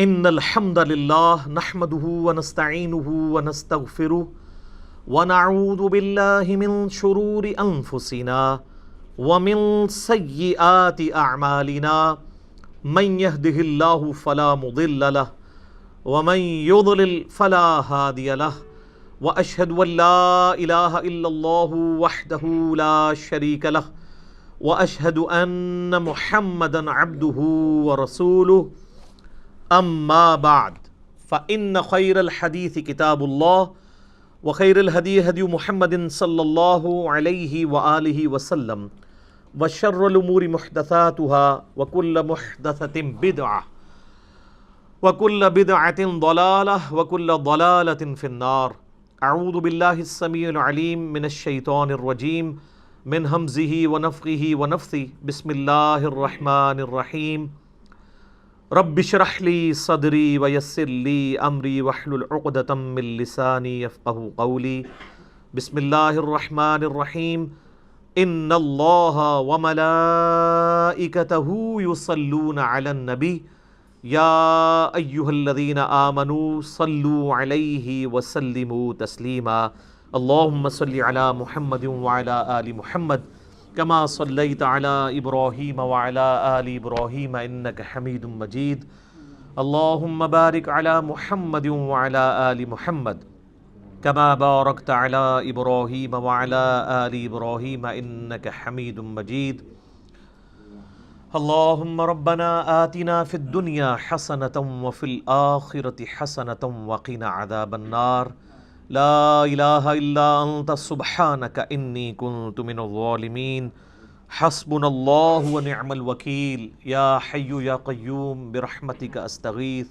ان الحمد للہ نحمده ونستعینه ونستغفره ونعوذ باللہ من شرور انفسنا ومن سیئات اعمالنا من يهده اللہ فلا مضل له ومن يضلل فلا هادی له واشهد ان لا الہ الا اللہ وحدہ لا شریک له واشهد ان محمدا عبدہ ورسولہ اما بعد فإن خیر الحدیث کتاب اللہ وخیر الہدی ہدی محمد صلی اللہ علیہ وآلہ وسلم وشر الامور محدثاتها وکل محدثۃ بدعہ وکل بدعۃ ضلالہ وکل ضلالۃ فی النار۔ اعوذ باللہ السمیع العلیم من الشیطان الرجیم من ہمزہ ونفخہ ونفثہ بسم اللہ الرحمن الرحیم۔ رب اشرح لی صدری ویسر لی امری واحلل عقدۃ من لسانی یفقہوا قولی۔ بسم اللہ الرحمن الرحیم۔ ان اللہ وملائکتہ یصلون علی النبی یا ایہا الذین آمنوا صلوا علیہ وسلموا تسلیما۔ اللہم صل علی محمد وعلی آل محمد کما صلیت علی ابراہیم وعلی آل ابراہیم انک حمید مجید۔ اللہم بارک علی محمد وعلی آل محمد کما بارکت علی ابراہیم وعلی آل ابراہیم انک حمید مجید۔ اللہم ربنا آتنا فی الدنیا حسنۃ وفی الآخرۃ حسنۃ وقنا عذاب النار۔ لا الہ الا انت سبحانک انی کنت من الظالمین۔ حسبنا اللہ ونعم الوکیل۔ یا حی یا قیوم برحمتک استغیث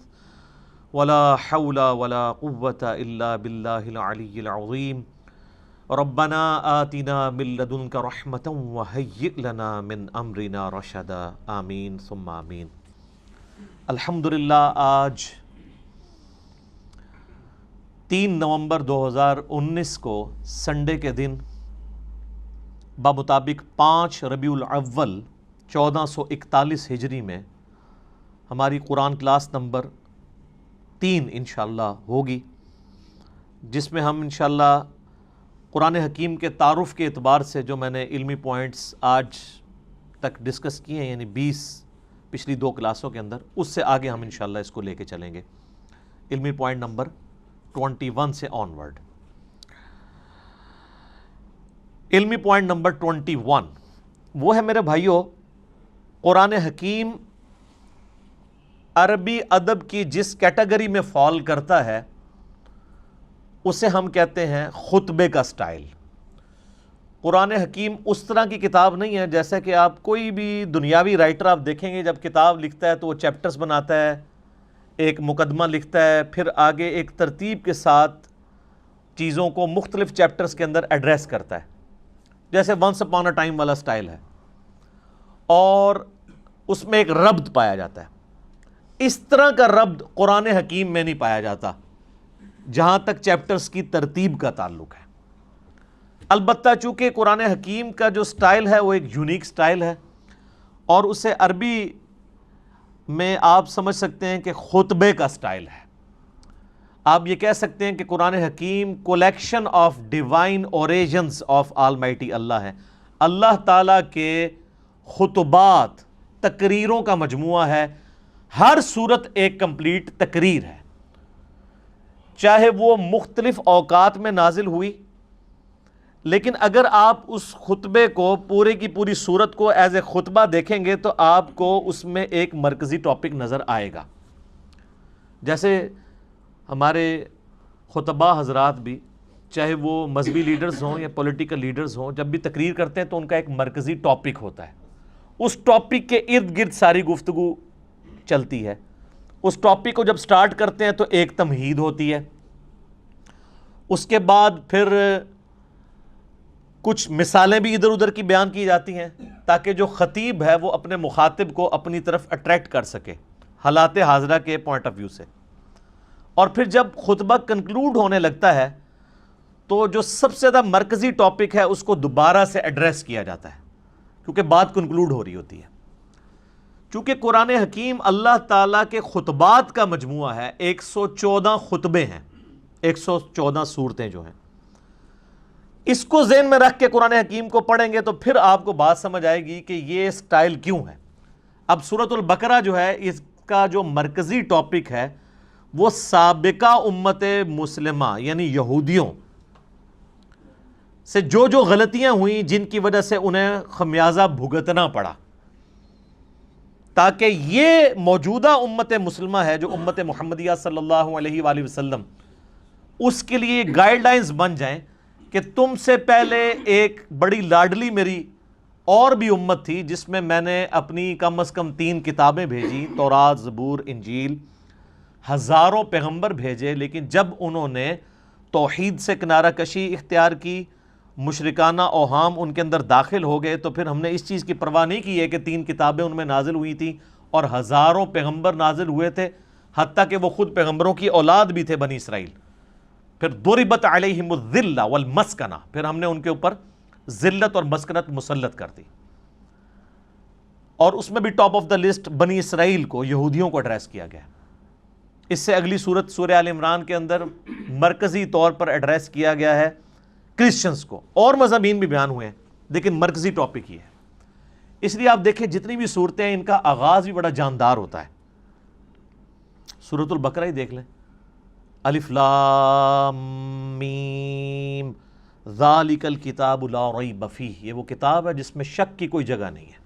ولا حول ولا قوة الا باللہ العلی العظیم۔ ربنا آتنا من لدنک رحمۃ وہیئ لنا من امرنا رشدا۔ آمین ثم آمین۔ الحمدللہ آج 3 نومبر 2019 کو سنڈے کے دن بمطابق 5 ربیع الاول 1441 ہجری میں ہماری قرآن کلاس نمبر 3 انشاءاللہ ہوگی، جس میں ہم انشاءاللہ قرآن حکیم کے تعارف کے اعتبار سے جو میں نے علمی پوائنٹس آج تک ڈسکس کیے ہیں، یعنی 20 پچھلی 2 کلاسوں کے اندر، اس سے آگے ہم انشاءاللہ اس کو لے کے چلیں گے، علمی پوائنٹ نمبر 21 سے آن ورڈ۔ علمی پوائنٹ نمبر 21 وہ ہے میرے بھائیوں، قرآن حکیم عربی ادب کی جس کیٹیگری میں فال کرتا ہے اسے ہم کہتے ہیں خطبے کا سٹائل۔ قرآن حکیم اس طرح کی کتاب نہیں ہے جیسا کہ آپ کوئی بھی دنیاوی رائٹر آپ دیکھیں گے، جب کتاب لکھتا ہے تو وہ چیپٹرز بناتا ہے، ایک مقدمہ لکھتا ہے، پھر آگے ایک ترتیب کے ساتھ چیزوں کو مختلف چیپٹرز کے اندر ایڈریس کرتا ہے، جیسے ونس اپون اے ٹائم والا سٹائل ہے، اور اس میں ایک ربط پایا جاتا ہے۔ اس طرح کا ربط قرآن حکیم میں نہیں پایا جاتا جہاں تک چیپٹرز کی ترتیب کا تعلق ہے۔ البتہ چونکہ قرآن حکیم کا جو سٹائل ہے وہ ایک یونیک سٹائل ہے، اور اسے عربی میں آپ سمجھ سکتے ہیں کہ خطبے کا سٹائل ہے۔ آپ یہ کہہ سکتے ہیں کہ قرآن حکیم collection of divine origins of almighty Allah ہے، اللہ تعالیٰ کے خطبات، تقریروں کا مجموعہ ہے۔ ہر سورت ایک کمپلیٹ تقریر ہے، چاہے وہ مختلف اوقات میں نازل ہوئی، لیکن اگر آپ اس خطبے کو پورے کی پوری سورت کو ایز اے خطبہ دیکھیں گے تو آپ کو اس میں ایک مرکزی ٹاپک نظر آئے گا۔ جیسے ہمارے خطبہ حضرات بھی، چاہے وہ مذہبی لیڈرز ہوں یا پولیٹیکل لیڈرز ہوں، جب بھی تقریر کرتے ہیں تو ان کا ایک مرکزی ٹاپک ہوتا ہے، اس ٹاپک کے ارد گرد ساری گفتگو چلتی ہے۔ اس ٹاپک کو جب سٹارٹ کرتے ہیں تو ایک تمہید ہوتی ہے، اس کے بعد پھر کچھ مثالیں بھی ادھر ادھر کی بیان کی جاتی ہیں تاکہ جو خطیب ہے وہ اپنے مخاطب کو اپنی طرف اٹریکٹ کر سکے حالات حاضرہ کے پوائنٹ آف ویو سے۔ اور پھر جب خطبہ کنکلوڈ ہونے لگتا ہے تو جو سب سے زیادہ مرکزی ٹاپک ہے اس کو دوبارہ سے ایڈریس کیا جاتا ہے، کیونکہ بات کنکلوڈ ہو رہی ہوتی ہے۔ چونکہ قرآن حکیم اللہ تعالیٰ کے خطبات کا مجموعہ ہے، 114 خطبے ہیں، 114 صورتیں جو ہیں، اس کو ذہن میں رکھ کے قرآن حکیم کو پڑھیں گے تو پھر آپ کو بات سمجھ آئے گی کہ یہ سٹائل کیوں ہے۔ اب سورۃ البقرہ جو ہے، اس کا جو مرکزی ٹاپک ہے وہ سابقہ امت مسلمہ یعنی یہودیوں سے جو غلطیاں ہوئیں جن کی وجہ سے انہیں خمیازہ بھگتنا پڑا، تاکہ یہ موجودہ امت مسلمہ ہے جو امت محمدیہ صلی اللہ علیہ وآلہ وسلم، اس کے لیے گائیڈ لائنز بن جائیں کہ تم سے پہلے ایک بڑی لاڈلی میری اور بھی امت تھی جس میں میں نے اپنی کم از کم 3 کتابیں بھیجی، تورات، زبور، انجیل، ہزاروں پیغمبر بھیجے، لیکن جب انہوں نے توحید سے کنارہ کشی اختیار کی، مشرکانہ اوہام ان کے اندر داخل ہو گئے، تو پھر ہم نے اس چیز کی پرواہ نہیں کی ہے کہ 3 کتابیں ان میں نازل ہوئی تھیں اور ہزاروں پیغمبر نازل ہوئے تھے، حتیٰ کہ وہ خود پیغمبروں کی اولاد بھی تھے بنی اسرائیل۔ پھر ضربت علیہم الذلہ والمسکنہ، پھر ہم نے ان کے اوپر ذلت اور مسکنت مسلط کر دی، اور اس میں بھی ٹاپ آف دا لسٹ بنی اسرائیل کو، یہودیوں کو ایڈریس کیا گیا۔ اس سے اگلی سورت سورہ آل عمران کے اندر مرکزی طور پر ایڈریس کیا گیا ہے کرسچنز کو، اور مضامین بھی بیان ہوئے ہیں لیکن مرکزی ٹاپک یہ ہے۔ اس لیے آپ دیکھیں جتنی بھی صورتیں ہیں ان کا آغاز بھی بڑا جاندار ہوتا ہے۔ سورۃ البقرہ ہی دیکھ لیں، الف لام میم ذالک الکتاب لا ریب فیہ، یہ وہ کتاب ہے جس میں شک کی کوئی جگہ نہیں ہے۔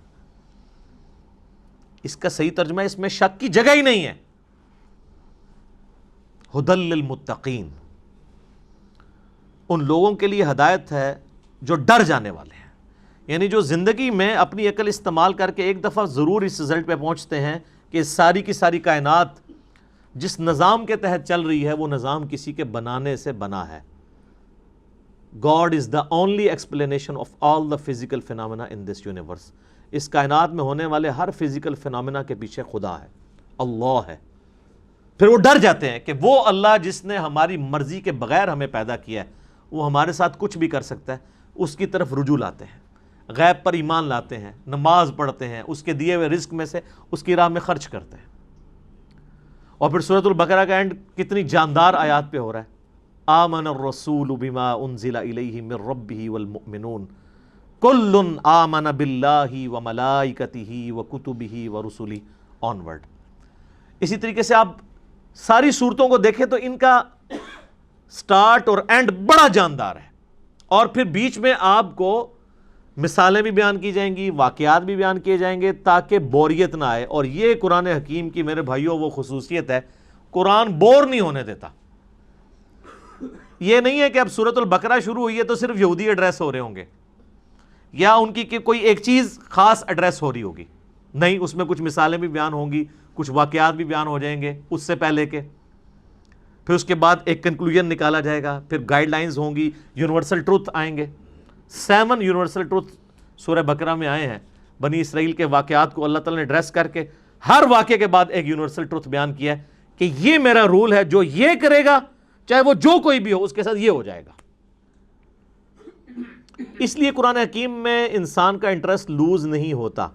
اس کا صحیح ترجمہ ہے اس میں شک کی جگہ ہی نہیں ہے۔ ھدی للمتقین، ان لوگوں کے لیے ہدایت ہے جو ڈر جانے والے ہیں، یعنی جو زندگی میں اپنی عقل استعمال کر کے ایک دفعہ ضرور اس رزلٹ پہ پہنچتے ہیں کہ ساری کی ساری کائنات جس نظام کے تحت چل رہی ہے وہ نظام کسی کے بنانے سے بنا ہے۔ God is the only explanation of all the physical phenomena in this universe۔ اس کائنات میں ہونے والے ہر فزیکل فینومینا کے پیچھے خدا ہے، اللہ ہے۔ پھر وہ ڈر جاتے ہیں کہ وہ اللہ جس نے ہماری مرضی کے بغیر ہمیں پیدا کیا ہے، وہ ہمارے ساتھ کچھ بھی کر سکتا ہے، اس کی طرف رجوع لاتے ہیں، غیب پر ایمان لاتے ہیں، نماز پڑھتے ہیں، اس کے دیے ہوئے رزق میں سے اس کی راہ میں خرچ کرتے ہیں۔ اور پھر سورۃ البقرہ کا اینڈ کتنی جاندار آیات پہ ہو رہا ہے، آمن الرسول بما انزل الیہ من ربہ والمؤمنون کل آمن باللہ وملائکتہ وکتبہ ورسلہ آنورڈ۔ اسی طریقے سے آپ ساری صورتوں کو دیکھیں تو ان کا سٹارٹ اور اینڈ بڑا جاندار ہے، اور پھر بیچ میں آپ کو مثالیں بھی بیان کی جائیں گی، واقعات بھی بیان کیے جائیں گے تاکہ بوریت نہ آئے۔ اور یہ قرآن حکیم کی میرے بھائیوں وہ خصوصیت ہے، قرآن بور نہیں ہونے دیتا۔ یہ نہیں ہے کہ اب سورۃ البقرہ شروع ہوئی ہے تو صرف یہودی ایڈریس ہو رہے ہوں گے یا ان کی کوئی ایک چیز خاص ایڈریس ہو رہی ہوگی، نہیں، اس میں کچھ مثالیں بھی بیان ہوں گی، کچھ واقعات بھی بیان ہو جائیں گے اس سے پہلے کے، پھر اس کے بعد ایک کنکلوژن نکالا جائے گا، پھر گائیڈ لائنز ہوں گی، یونیورسل ٹروتھ آئیں گے۔ 7 یونیورسل ٹروتھ سورہ بقرہ میں آئے ہیں، بنی اسرائیل کے واقعات کو اللہ تعالیٰ نے ایڈریس کر کے ہر واقعے کے بعد ایک یونیورسل ٹروتھ بیان کیا ہے کہ یہ میرا رول ہے، جو یہ کرے گا چاہے وہ جو کوئی بھی ہو اس کے ساتھ یہ ہو جائے گا۔ اس لیے قرآن حکیم میں انسان کا انٹرسٹ لوز نہیں ہوتا،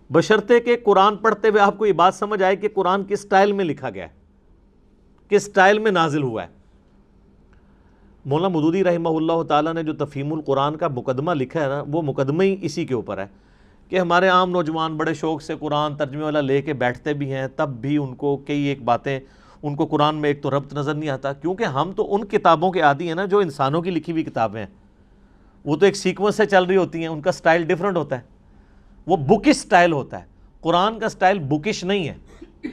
بشرطے کہ قرآن پڑھتے ہوئے آپ کو یہ بات سمجھ آئے کہ قرآن کس سٹائل میں لکھا گیا ہے، کس سٹائل میں نازل ہوا ہے۔ مولانا مودودی رحمہ اللہ تعالیٰ نے جو تفہیم القرآن کا مقدمہ لکھا ہے نا، وہ مقدمہ ہی اسی کے اوپر ہے کہ ہمارے عام نوجوان بڑے شوق سے قرآن ترجمے والا لے کے بیٹھتے بھی ہیں، تب بھی ان کو کئی ایک باتیں، ان کو قرآن میں ایک تو ربط نظر نہیں آتا، کیونکہ ہم تو ان کتابوں کے عادی ہیں نا جو انسانوں کی لکھی ہوئی کتابیں ہیں، وہ تو ایک سیکوینس سے چل رہی ہوتی ہیں، ان کا سٹائل ڈیفرنٹ ہوتا ہے، وہ بکش سٹائل ہوتا ہے۔ قرآن کا سٹائل بکش نہیں ہے،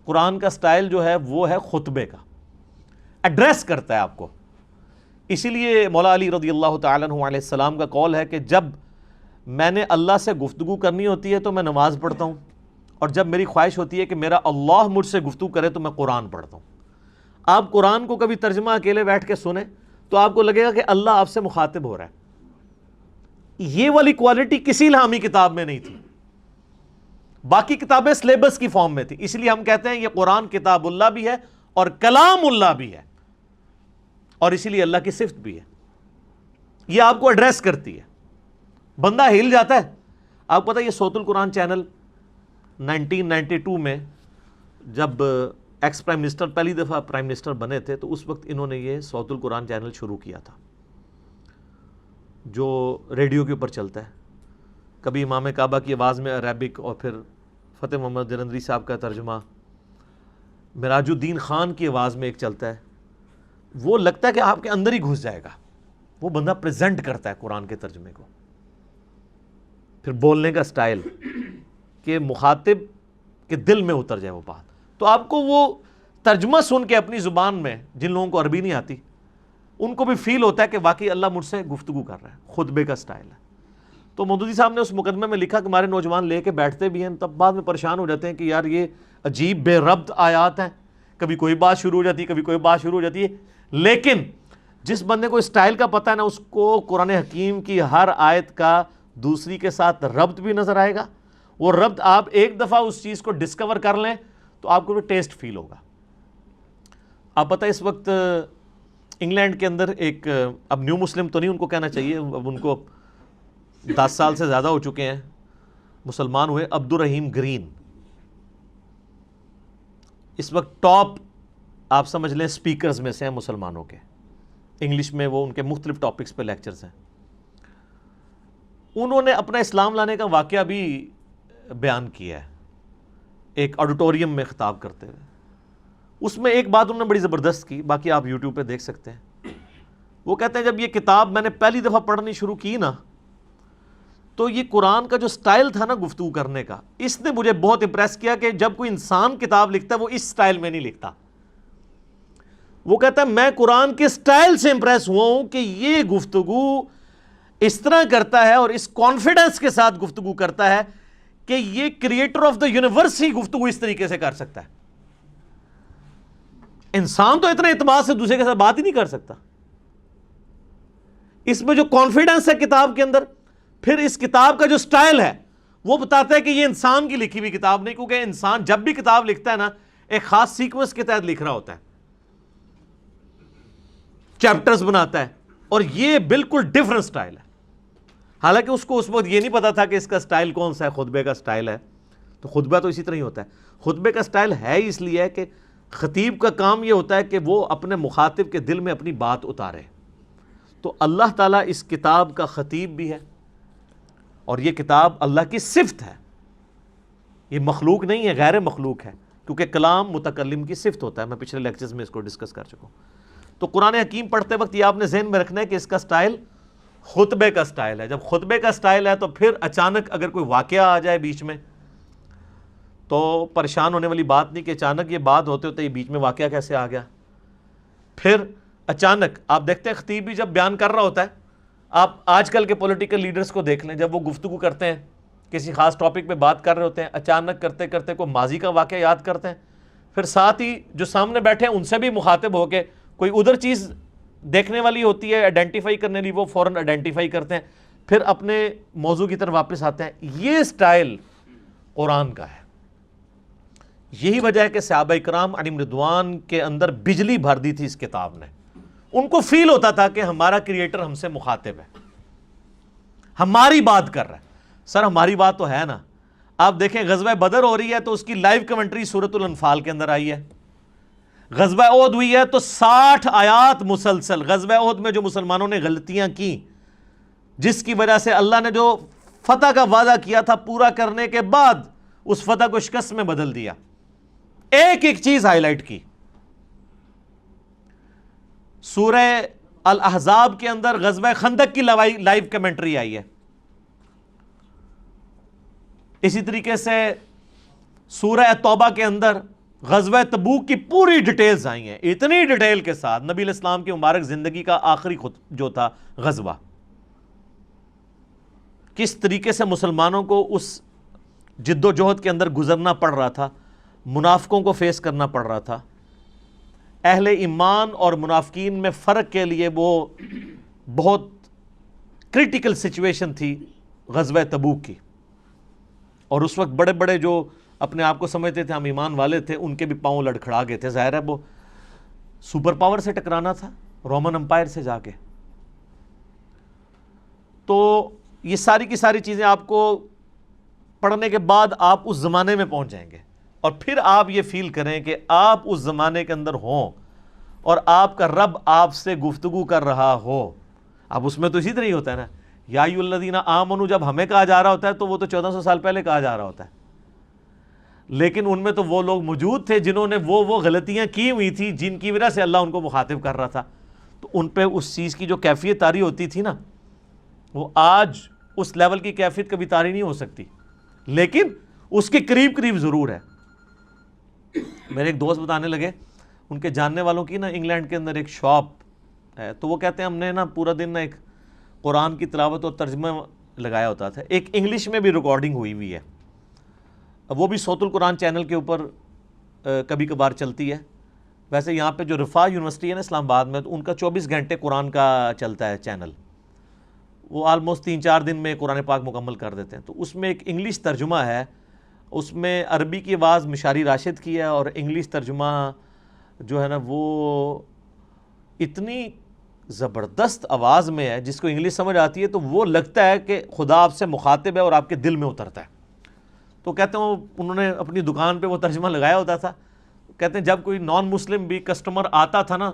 قرآن کا سٹائل جو ہے وہ ہے خطبے کا، ایڈریس کرتا ہے آپ کو۔ اسی لیے مولا علی رضی اللہ تعالیٰ عنہ علیہ السلام کا قول ہے کہ جب میں نے اللہ سے گفتگو کرنی ہوتی ہے تو میں نماز پڑھتا ہوں، اور جب میری خواہش ہوتی ہے کہ میرا اللہ مجھ سے گفتگو کرے تو میں قرآن پڑھتا ہوں۔ آپ قرآن کو کبھی ترجمہ اکیلے بیٹھ کے سنیں تو آپ کو لگے گا کہ اللہ آپ سے مخاطب ہو رہا ہے۔ یہ والی کوالٹی کسی الہامی کتاب میں نہیں تھی، باقی کتابیں سلیبس کی فارم میں تھی، اس لیے ہم کہتے ہیں یہ قرآن کتاب اللہ بھی ہے اور کلام اللہ بھی ہے، اور اسی لیے اللہ کی صفت بھی ہے۔ یہ آپ کو ایڈریس کرتی ہے، بندہ ہل جاتا ہے۔ آپ کو پتہ ہے یہ صوت القرآن چینل 1992 میں جب ایکس پرائم منسٹر پہلی دفعہ پرائم منسٹر بنے تھے تو اس وقت انہوں نے یہ صوت القرآن چینل شروع کیا تھا جو ریڈیو کے اوپر چلتا ہے. کبھی امام کعبہ کی آواز میں عربک اور پھر فتح محمد جلندری صاحب کا ترجمہ, مراج الدین خان کی آواز میں ایک چلتا ہے. وہ لگتا ہے کہ آپ کے اندر ہی گھس جائے گا. وہ بندہ پریزنٹ کرتا ہے قرآن کے ترجمے کو. پھر بولنے کا سٹائل کہ مخاطب کے دل میں اتر جائے وہ بات. تو آپ کو وہ ترجمہ سن کے اپنی زبان میں, جن لوگوں کو عربی نہیں آتی ان کو بھی فیل ہوتا ہے کہ واقعی اللہ مجھ سے گفتگو کر رہا ہے. خطبے کا سٹائل ہے. تو مودودی صاحب نے اس مقدمے میں لکھا کہ ہمارے نوجوان لے کے بیٹھتے بھی ہیں, تب بعد میں پریشان ہو جاتے ہیں کہ یار یہ عجیب بے ربط آیات ہیں, کبھی کوئی بات شروع ہو جاتی ہے, کبھی کوئی بات شروع ہو جاتی ہے. لیکن جس بندے کو اسٹائل کا پتہ ہے نا, اس کو قرآن حکیم کی ہر آیت کا دوسری کے ساتھ ربط بھی نظر آئے گا. وہ ربط آپ ایک دفعہ اس چیز کو ڈسکور کر لیں تو آپ کو بھی ٹیسٹ فیل ہوگا. آپ پتہ اس وقت انگلینڈ کے اندر ایک, اب نیو مسلم تو نہیں ان کو کہنا چاہیے, اب ان کو 10 سال سے زیادہ ہو چکے ہیں, مسلمان ہوئے, عبد الرحیم گرین. اس وقت ٹاپ آپ سمجھ لیں سپیکرز میں سے ہیں مسلمانوں کے. انگلش میں وہ ان کے مختلف ٹاپکس پہ لیکچرز ہیں. انہوں نے اپنا اسلام لانے کا واقعہ بھی بیان کیا ہے ایک آڈیٹوریم میں خطاب کرتے ہوئے. اس میں ایک بات انہوں نے بڑی زبردست کی, باقی آپ یوٹیوب پہ دیکھ سکتے ہیں. وہ کہتے ہیں جب یہ کتاب میں نے پہلی دفعہ پڑھنی شروع کی نا, تو یہ قرآن کا جو سٹائل تھا نا گفتگو کرنے کا, اس نے مجھے بہت امپریس کیا کہ جب کوئی انسان کتاب لکھتا ہے وہ اس سٹائل میں نہیں لکھتا. وہ کہتا ہے میں قرآن کے سٹائل سے امپریس ہوا ہوں کہ یہ گفتگو اس طرح کرتا ہے اور اس کانفیڈنس کے ساتھ گفتگو کرتا ہے کہ یہ کریٹر آف دا یونیورس ہی گفتگو اس طریقے سے کر سکتا ہے. انسان تو اتنے اعتماد سے دوسرے کے ساتھ بات ہی نہیں کر سکتا. اس میں جو کانفیڈنس ہے کتاب کے اندر, پھر اس کتاب کا جو سٹائل ہے وہ بتاتا ہے کہ یہ انسان کی لکھی ہوئی کتاب نہیں, کیونکہ انسان جب بھی کتاب لکھتا ہے نا ایک خاص سیکوینس کے تحت لکھ رہا ہوتا ہے, چیپٹرز بناتا ہے, اور یہ بالکل ڈیفرنٹ سٹائل ہے. حالانکہ اس کو اس وقت یہ نہیں پتا تھا کہ اس کا سٹائل کون سا ہے, خطبے کا سٹائل ہے. تو خطبہ تو اسی طرح ہی ہوتا ہے. خطبے کا سٹائل ہے اس لیے ہے کہ خطیب کا کام یہ ہوتا ہے کہ وہ اپنے مخاطب کے دل میں اپنی بات اتارے. تو اللہ تعالیٰ اس کتاب کا خطیب بھی ہے, اور یہ کتاب اللہ کی صفت ہے. یہ مخلوق نہیں ہے, غیر مخلوق ہے, کیونکہ کلام متکلم کی صفت ہوتا ہے. میں پچھلے لیکچرز میں اس کو ڈسکس کر چکا ہوں. تو قرآن حکیم پڑھتے وقت یہ آپ نے ذہن میں رکھنا ہے کہ اس کا سٹائل خطبے کا سٹائل ہے. جب خطبے کا سٹائل ہے تو پھر اچانک اگر کوئی واقعہ آ جائے بیچ میں تو پریشان ہونے والی بات نہیں کہ اچانک یہ بات ہوتے ہوتے یہ بیچ میں واقعہ کیسے آ گیا. پھر اچانک آپ دیکھتے ہیں خطیب بھی جب بیان کر رہا ہوتا ہے, آپ آج کل کے پولیٹیکل لیڈرز کو دیکھ لیں, جب وہ گفتگو کرتے ہیں کسی خاص ٹاپک پہ بات کر رہے ہوتے ہیں, اچانک کرتے کرتے کوئی ماضی کا واقعہ یاد کرتے ہیں, پھر ساتھ ہی جو سامنے بیٹھے ہیں ان سے بھی مخاطب ہو کے کوئی ادھر چیز دیکھنے والی ہوتی ہے آئیڈینٹیفائی کرنے لی, وہ فوراً آئیڈینٹیفائی کرتے ہیں, پھر اپنے موضوع کی طرف واپس آتے ہیں. یہ سٹائل قرآن کا ہے. یہی وجہ ہے کہ صحابہ کرام علیہم رضوان کے اندر بجلی بھر دی تھی اس کتاب نے. ان کو فیل ہوتا تھا کہ ہمارا کریٹر ہم سے مخاطب ہے, ہماری بات کر رہا ہے. سر ہماری بات تو ہے نا. آپ دیکھیں غزوہ بدر ہو رہی ہے تو اس کی لائیو کمنٹری سورۃ الانفال کے اندر آئی ہے. غزوہ احد ہوئی ہے تو 60 آیات مسلسل. غزوہ احد میں جو مسلمانوں نے غلطیاں کی, جس کی وجہ سے اللہ نے جو فتح کا وعدہ کیا تھا پورا کرنے کے بعد اس فتح کو شکست میں بدل دیا, ایک ایک چیز ہائی لائٹ کی. سورہ الاحزاب کے اندر غزوہ خندق کی لائیو کمنٹری آئی ہے. اسی طریقے سے سورہ توبہ کے اندر غزوہ تبوک کی پوری ڈیٹیلز آئی ہیں, اتنی ڈیٹیل کے ساتھ. نبی علیہ السلام کی مبارک زندگی کا آخری جو تھا غزوہ, کس طریقے سے مسلمانوں کو اس جد و جہد کے اندر گزرنا پڑ رہا تھا, منافقوں کو فیس کرنا پڑ رہا تھا. اہل ایمان اور منافقین میں فرق کے لیے وہ بہت کرٹیکل سچویشن تھی غزوہ تبوک کی. اور اس وقت بڑے بڑے جو اپنے آپ کو سمجھتے تھے ہم ایمان والے تھے, ان کے بھی پاؤں لڑکھڑا گئے تھے. ظاہر ہے وہ سپر پاور سے ٹکرانا تھا, رومن امپائر سے جا کے. تو یہ ساری کی ساری چیزیں آپ کو پڑھنے کے بعد آپ اس زمانے میں پہنچ جائیں گے، اور پھر آپ یہ فیل کریں کہ آپ اس زمانے کے اندر ہوں اور آپ کا رب آپ سے گفتگو کر رہا ہو۔ اب اس میں تو اسی طرح ہی ہوتا ہے نا، یا ایھا الذین آمنوا جب ہمیں کہا جا رہا ہوتا ہے تو وہ تو 1400 سال پہلے کہا جا رہا ہوتا ہے، لیکن ان میں تو وہ لوگ موجود تھے جنہوں نے وہ غلطیاں کی ہوئی تھی جن کی وجہ سے اللہ ان کو مخاطب کر رہا تھا، تو ان پہ اس چیز کی جو کیفیت طاری ہوتی تھی نا، وہ آج اس لیول کی کیفیت کبھی طاری نہیں ہو سکتی، لیکن اس کے قریب قریب ضرور ہے۔ میرے ایک دوست بتانے لگے، ان کے جاننے والوں کی نا انگلینڈ کے اندر ایک شاپ ہے، تو وہ کہتے ہیں ہم نے نا پورا دن نا ایک قرآن کی تلاوت اور ترجمہ لگایا ہوتا تھا، ایک انگلش میں بھی ریکارڈنگ ہوئی ہوئی ہے، وہ بھی صوت القرآن چینل کے اوپر کبھی کبھار چلتی ہے۔ ویسے یہاں پہ جو رفاع یونیورسٹی ہے نا اسلام آباد میں، تو ان کا 24 گھنٹے قرآن کا چلتا ہے چینل، وہ آلموسٹ 3-4 دن میں قرآن پاک مکمل کر دیتے ہیں۔ تو اس میں ایک انگلش ترجمہ ہے، اس میں عربی کی آواز مشاری راشد کی ہے، اور انگلش ترجمہ جو ہے نا وہ اتنی زبردست آواز میں ہے، جس کو انگلش سمجھ آتی ہے تو وہ لگتا ہے کہ خدا آپ سے مخاطب ہے اور آپ کے دل میں اترتا ہے۔ تو کہتے ہیں انہوں نے اپنی دکان پہ وہ ترجمہ لگایا ہوتا تھا، کہتے ہیں جب کوئی نان مسلم بھی کسٹمر آتا تھا نا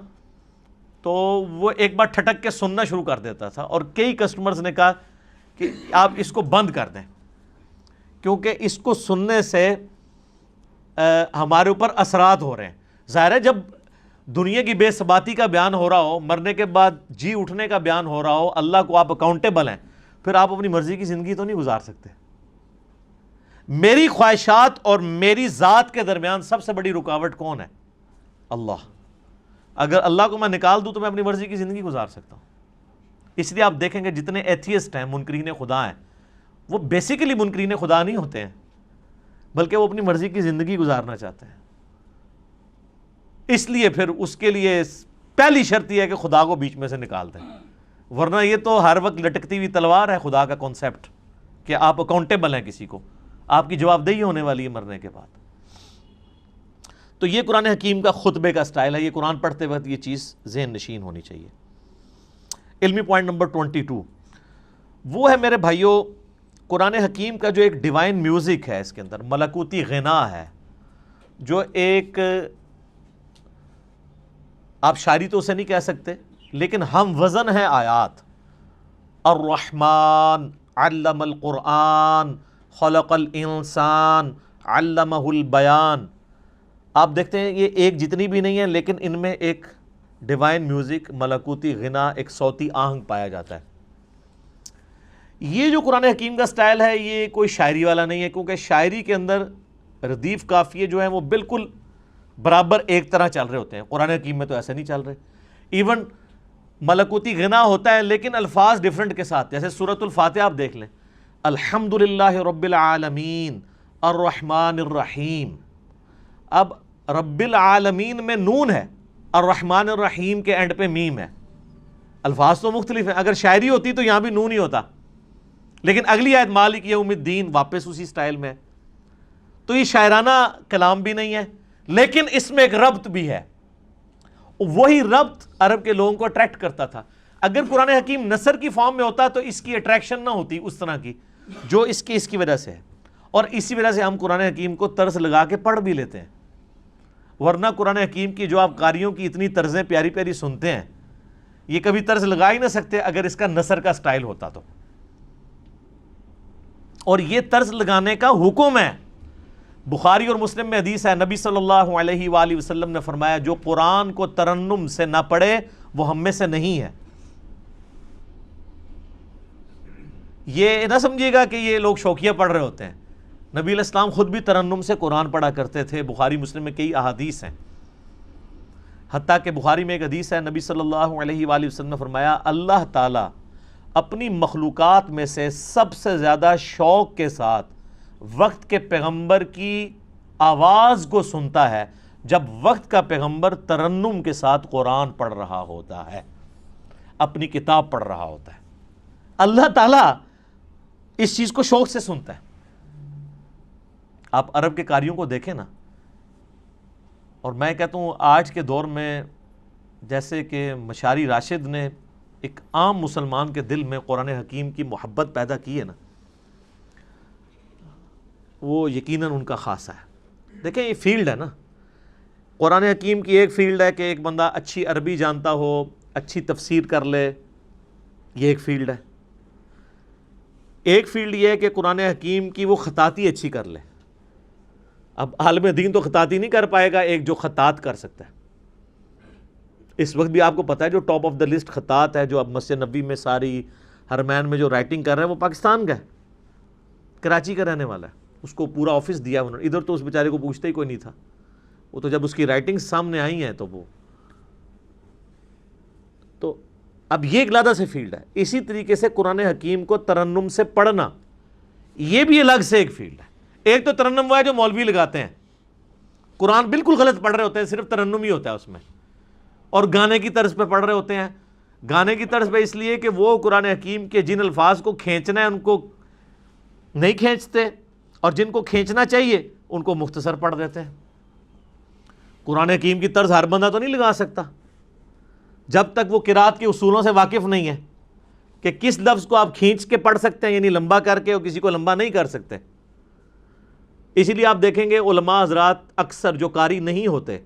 تو وہ ایک بار ٹھٹک کے سننا شروع کر دیتا تھا، اور کئی کسٹمرز نے کہا کہ آپ اس کو بند کر دیں، کیونکہ اس کو سننے سے ہمارے اوپر اثرات ہو رہے ہیں۔ ظاہر ہے جب دنیا کی بے ثباتی کا بیان ہو رہا ہو، مرنے کے بعد جی اٹھنے کا بیان ہو رہا ہو، اللہ کو آپ اکاؤنٹیبل ہیں، پھر آپ اپنی مرضی کی زندگی تو نہیں گزار سکتے۔ میری خواہشات اور میری ذات کے درمیان سب سے بڑی رکاوٹ کون ہے؟ اللہ۔ اگر اللہ کو میں نکال دوں تو میں اپنی مرضی کی زندگی گزار سکتا ہوں۔ اس لیے آپ دیکھیں گے جتنے ایتھیسٹ ہیں، منکرین خدا ہیں، وہ بیسیکلی منکرین خدا نہیں ہوتے ہیں، بلکہ وہ اپنی مرضی کی زندگی گزارنا چاہتے ہیں۔ اس لیے پھر اس کے لیے پہلی شرط یہ ہے کہ خدا کو بیچ میں سے نکال دیں، ورنہ یہ تو ہر وقت لٹکتی ہوئی تلوار ہے خدا کا کانسیپٹ، کہ آپ اکاؤنٹیبل ہیں کسی کو، آپ کی جواب دہی ہونے والی ہے مرنے کے بعد۔ تو یہ قرآن حکیم کا خطبے کا سٹائل ہے، یہ قرآن پڑھتے وقت یہ چیز ذہن نشین ہونی چاہیے۔ علمی پوائنٹ نمبر 22 وہ ہے میرے بھائیوں، قرآن حکیم کا جو ایک ڈیوائن میوزک ہے، اس کے اندر ملکوتی غنا ہے، جو ایک آپ شاعری تو اسے نہیں کہہ سکتے، لیکن ہم وزن ہے آیات۔ الرحمن علم القرآن خلق الانسان علمہ البیان۔ آپ دیکھتے ہیں یہ ایک جتنی بھی نہیں ہے، لیکن ان میں ایک ڈیوائن میوزک، ملکوتی غنا، ایک صوتی آہنگ پایا جاتا ہے۔ یہ جو قرآن حکیم کا سٹائل ہے یہ کوئی شاعری والا نہیں ہے، کیونکہ شاعری کے اندر ردیف قافیے جو ہیں وہ بالکل برابر ایک طرح چل رہے ہوتے ہیں، قرآن حکیم میں تو ایسے نہیں چل رہے۔ ایون ملکوتی غنا ہوتا ہے لیکن الفاظ ڈیفرنٹ کے ساتھ، جیسے سورۃ الفاتحہ آپ دیکھ لیں، الحمدللہ رب العالمین الرحمن الرحیم۔ اب رب العالمین میں نون ہے، الرحمن الرحیم کے اینڈ پہ میم ہے، الفاظ تو مختلف ہیں۔ اگر شاعری ہوتی تو یہاں بھی نون ہی ہوتا، لیکن اگلی آیت مالک یوم الدین واپس اسی سٹائل میں۔ تو یہ شاعرانہ کلام بھی نہیں ہے، لیکن اس میں ایک ربط بھی ہے، وہی ربط عرب کے لوگوں کو اٹریکٹ کرتا تھا۔ اگر قرآن حکیم نثر کی فارم میں ہوتا تو اس کی اٹریکشن نہ ہوتی اس طرح کی جو اس کی وجہ سے ہے، اور اسی وجہ سے ہم قرآن حکیم کو طرز لگا کے پڑھ بھی لیتے ہیں، ورنہ قرآن حکیم کی جو آپ قاریوں کی اتنی طرزیں پیاری پیاری سنتے ہیں، یہ کبھی طرز لگا ہی نہ سکتے اگر اس کا نثر کا سٹائل ہوتا تو۔ اور یہ طرز لگانے کا حکم ہے، بخاری اور مسلم میں حدیث ہے، نبی صلی اللہ علیہ وآلہ وسلم نے فرمایا جو قرآن کو ترنم سے نہ پڑھے وہ ہم میں سے نہیں ہے۔ یہ نہ سمجھیے گا کہ یہ لوگ شوقیہ پڑھ رہے ہوتے ہیں، نبی علیہ السلام خود بھی ترنم سے قرآن پڑھا کرتے تھے۔ بخاری مسلم میں کئی احادیث ہیں، حتیٰ کہ بخاری میں ایک حدیث ہے، نبی صلی اللہ علیہ وآلہ وسلم نے فرمایا اللہ تعالیٰ اپنی مخلوقات میں سے سب سے زیادہ شوق کے ساتھ وقت کے پیغمبر کی آواز کو سنتا ہے جب وقت کا پیغمبر ترنم کے ساتھ قرآن پڑھ رہا ہوتا ہے، اپنی کتاب پڑھ رہا ہوتا ہے۔ اللہ تعالیٰ اس چیز کو شوق سے سنتا ہے۔ آپ عرب کے قاریوں کو دیکھیں نا، اور میں کہتا ہوں آج کے دور میں جیسے کہ مشاری راشد نے ایک عام مسلمان کے دل میں قرآن حکیم کی محبت پیدا کی ہے نا، وہ یقیناً ان کا خاصہ ہے۔ دیکھیں یہ فیلڈ ہے نا، قرآن حکیم کی ایک فیلڈ ہے کہ ایک بندہ اچھی عربی جانتا ہو، اچھی تفسیر کر لے، یہ ایک فیلڈ ہے۔ ایک فیلڈ یہ ہے کہ قرآن حکیم کی وہ خطاطی اچھی کر لے۔ اب عالم دین تو خطاطی نہیں کر پائے گا، ایک جو خطاط کر سکتا ہے۔ اس وقت بھی آپ کو پتہ ہے جو ٹاپ آف دا لسٹ خطاط ہے جو اب مسجد نبوی میں ساری حرمین میں جو رائٹنگ کر رہا ہے وہ پاکستان کا ہے، کراچی کا رہنے والا ہے۔ اس کو پورا آفس دیا انہوں نے، ادھر تو اس بیچارے کو پوچھتا ہی کوئی نہیں تھا، وہ تو جب اس کی رائٹنگ سامنے آئی ہیں تو اب یہ ایک علیحدہ سے فیلڈ ہے۔ اسی طریقے سے قرآن حکیم کو ترنم سے پڑھنا یہ بھی الگ سے ایک فیلڈ ہے۔ ایک تو ترنم وہ ہے جو مولوی لگاتے ہیں، قرآن بالکل غلط پڑھ رہے ہوتے ہیں، صرف ترنم ہی ہوتا ہے اس میں، اور گانے کی طرز پہ پڑھ رہے ہوتے ہیں۔ گانے کی طرز پہ اس لیے کہ وہ قرآن حکیم کے جن الفاظ کو کھینچنا ہے ان کو نہیں کھینچتے، اور جن کو کھینچنا چاہیے ان کو مختصر پڑھ دیتے ہیں۔ قرآن حکیم کی طرز ہر بندہ تو نہیں لگا سکتا جب تک وہ قرات کے اصولوں سے واقف نہیں ہے کہ کس لفظ کو آپ کھینچ کے پڑھ سکتے ہیں، یعنی لمبا کر کے، اور کسی کو لمبا نہیں کر سکتے۔ اسی لیے آپ دیکھیں گے علماء حضرات اکثر جو قاری نہیں ہوتے،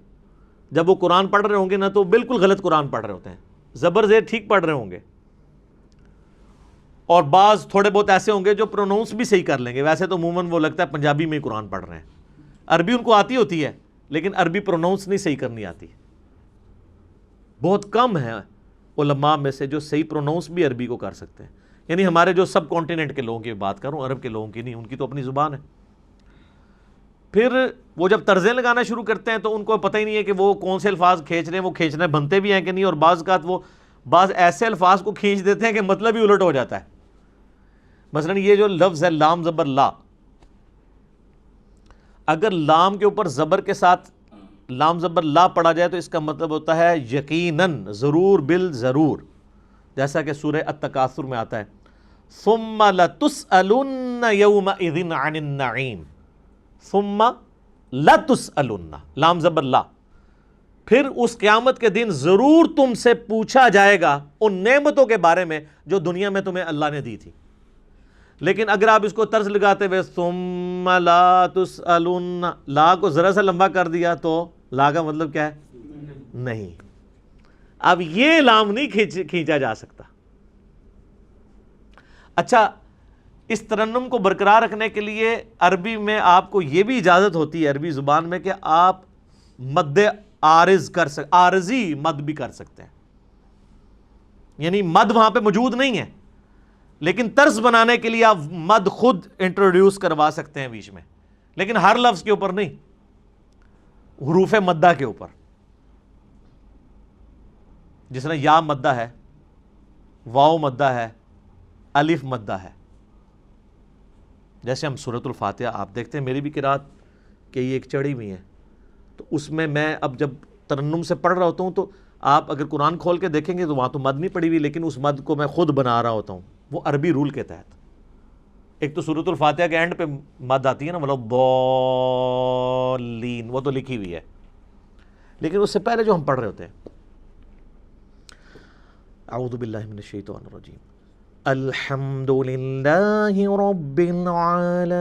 جب وہ قرآن پڑھ رہے ہوں گے نا تو بالکل غلط قرآن پڑھ رہے ہوتے ہیں، زبر زیر ٹھیک پڑھ رہے ہوں گے، اور بعض تھوڑے بہت ایسے ہوں گے جو پروناؤنس بھی صحیح کر لیں گے۔ ویسے تو عموماً وہ لگتا ہے پنجابی میں ہی قرآن پڑھ رہے ہیں، عربی ان کو آتی ہوتی ہے لیکن عربی پروناؤنس نہیں صحیح کرنی آتی۔ بہت کم ہیں علماء میں سے جو صحیح پروناؤنس بھی عربی کو کر سکتے ہیں، یعنی ہمارے جو سب کانٹیننٹ کے لوگوں کی بات کروں، عرب کے لوگوں کی نہیں، ان کی تو اپنی زبان ہے۔ پھر وہ جب طرزیں لگانا شروع کرتے ہیں تو ان کو پتہ ہی نہیں ہے کہ وہ کون سے الفاظ کھینچ رہے ہیں، وہ کھینچنے بنتے بھی ہیں کہ نہیں، اور بعض اوقات وہ بعض ایسے الفاظ کو کھینچ دیتے ہیں کہ مطلب ہی الٹ ہو جاتا ہے۔ مثلا یہ جو لفظ ہے لام زبر لا، اگر لام کے اوپر زبر کے ساتھ لام زبر لا پڑھا جائے تو اس کا مطلب ہوتا ہے یقیناً، ضرور، بالضرور، جیسا کہ سورہ التکاثر میں آتا ہے ثم لتسألن یومئذ عن النعیم، ثم لتسألن، لام زبر لا، پھر اس قیامت کے دن ضرور تم سے پوچھا جائے گا ان نعمتوں کے بارے میں جو دنیا میں تمہیں اللہ نے دی تھی۔ لیکن اگر آپ اس کو طرز لگاتے ہوئے ثم لا تسألن، لا کو ذرا سا لمبا کر دیا تو لا کا مطلب کیا ہے؟ نہیں۔ اب یہ لام نہیں کھینچا جا سکتا۔ اچھا، اس ترنم کو برقرار رکھنے کے لیے عربی میں آپ کو یہ بھی اجازت ہوتی ہے عربی زبان میں کہ آپ مد عارض کر سکتے، عارضی مد بھی کر سکتے ہیں، یعنی مد وہاں پہ موجود نہیں ہے لیکن طرز بنانے کے لیے آپ مد خود انٹروڈیوس کروا سکتے ہیں بیچ میں، لیکن ہر لفظ کے اوپر نہیں، حروف مدہ کے اوپر، جس طرح یا مدہ ہے، واو مدہ ہے، الف مدہ ہے۔ جیسے ہم سورۃ الفاتحہ آپ دیکھتے ہیں، میری بھی قرات کہ یہ ایک چڑھی ہوئی ہے، تو اس میں اب جب ترنم سے پڑھ رہا ہوتا ہوں تو آپ اگر قرآن کھول کے دیکھیں گے تو وہاں تو مد نہیں پڑی ہوئی، لیکن اس مد کو میں خود بنا رہا ہوتا ہوں، وہ عربی رول کے تحت۔ ایک تو سورۃ الفاتحہ کے اینڈ پہ مد آتی ہے نا، وَلَا الضَّالِّينَ، وہ تو لکھی ہوئی ہے، لیکن اس سے پہلے جو ہم پڑھ رہے ہوتے ہیں، اعوذ باللہ من الشیطان الرجیم، الحمد للہ رب العالمین،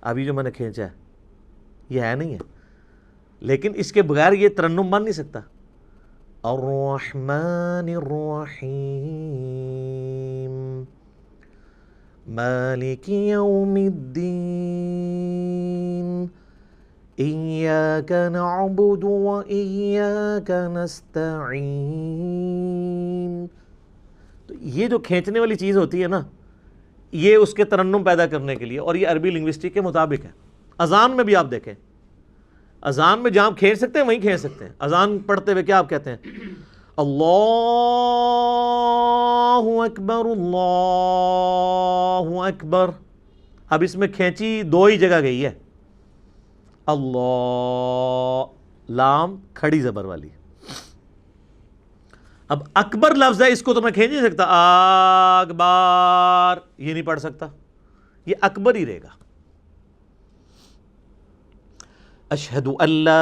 ابھی جو میں نے کھینچا ہے یہ ہے نہیں ہے، لیکن اس کے بغیر یہ ترنم بن نہیں سکتا۔ الرحمن الرحیم مالک یوم الدین ایاک نعبد و ایاک نستعین۔ تو یہ جو کھینچنے والی چیز ہوتی ہے نا، یہ اس کے ترنم پیدا کرنے کے لیے، اور یہ عربی لنگوسٹک کے مطابق ہے۔ اذان میں بھی آپ دیکھیں، اذان میں جہاں کھینچ سکتے ہیں وہیں کھینچ سکتے ہیں۔ اذان پڑھتے ہوئے کیا آپ کہتے ہیں؟ اللہ اکبر، اللہ اکبر۔ اب اس میں کھینچی دو ہی جگہ گئی ہے، اللہ، لام کھڑی زبر والی۔ اب اکبر لفظ ہے، اس کو تو میں کھینچ نہیں سکتا، اکبر یہ نہیں پڑھ سکتا، یہ اکبر ہی رہے گا۔ اشہد ان لا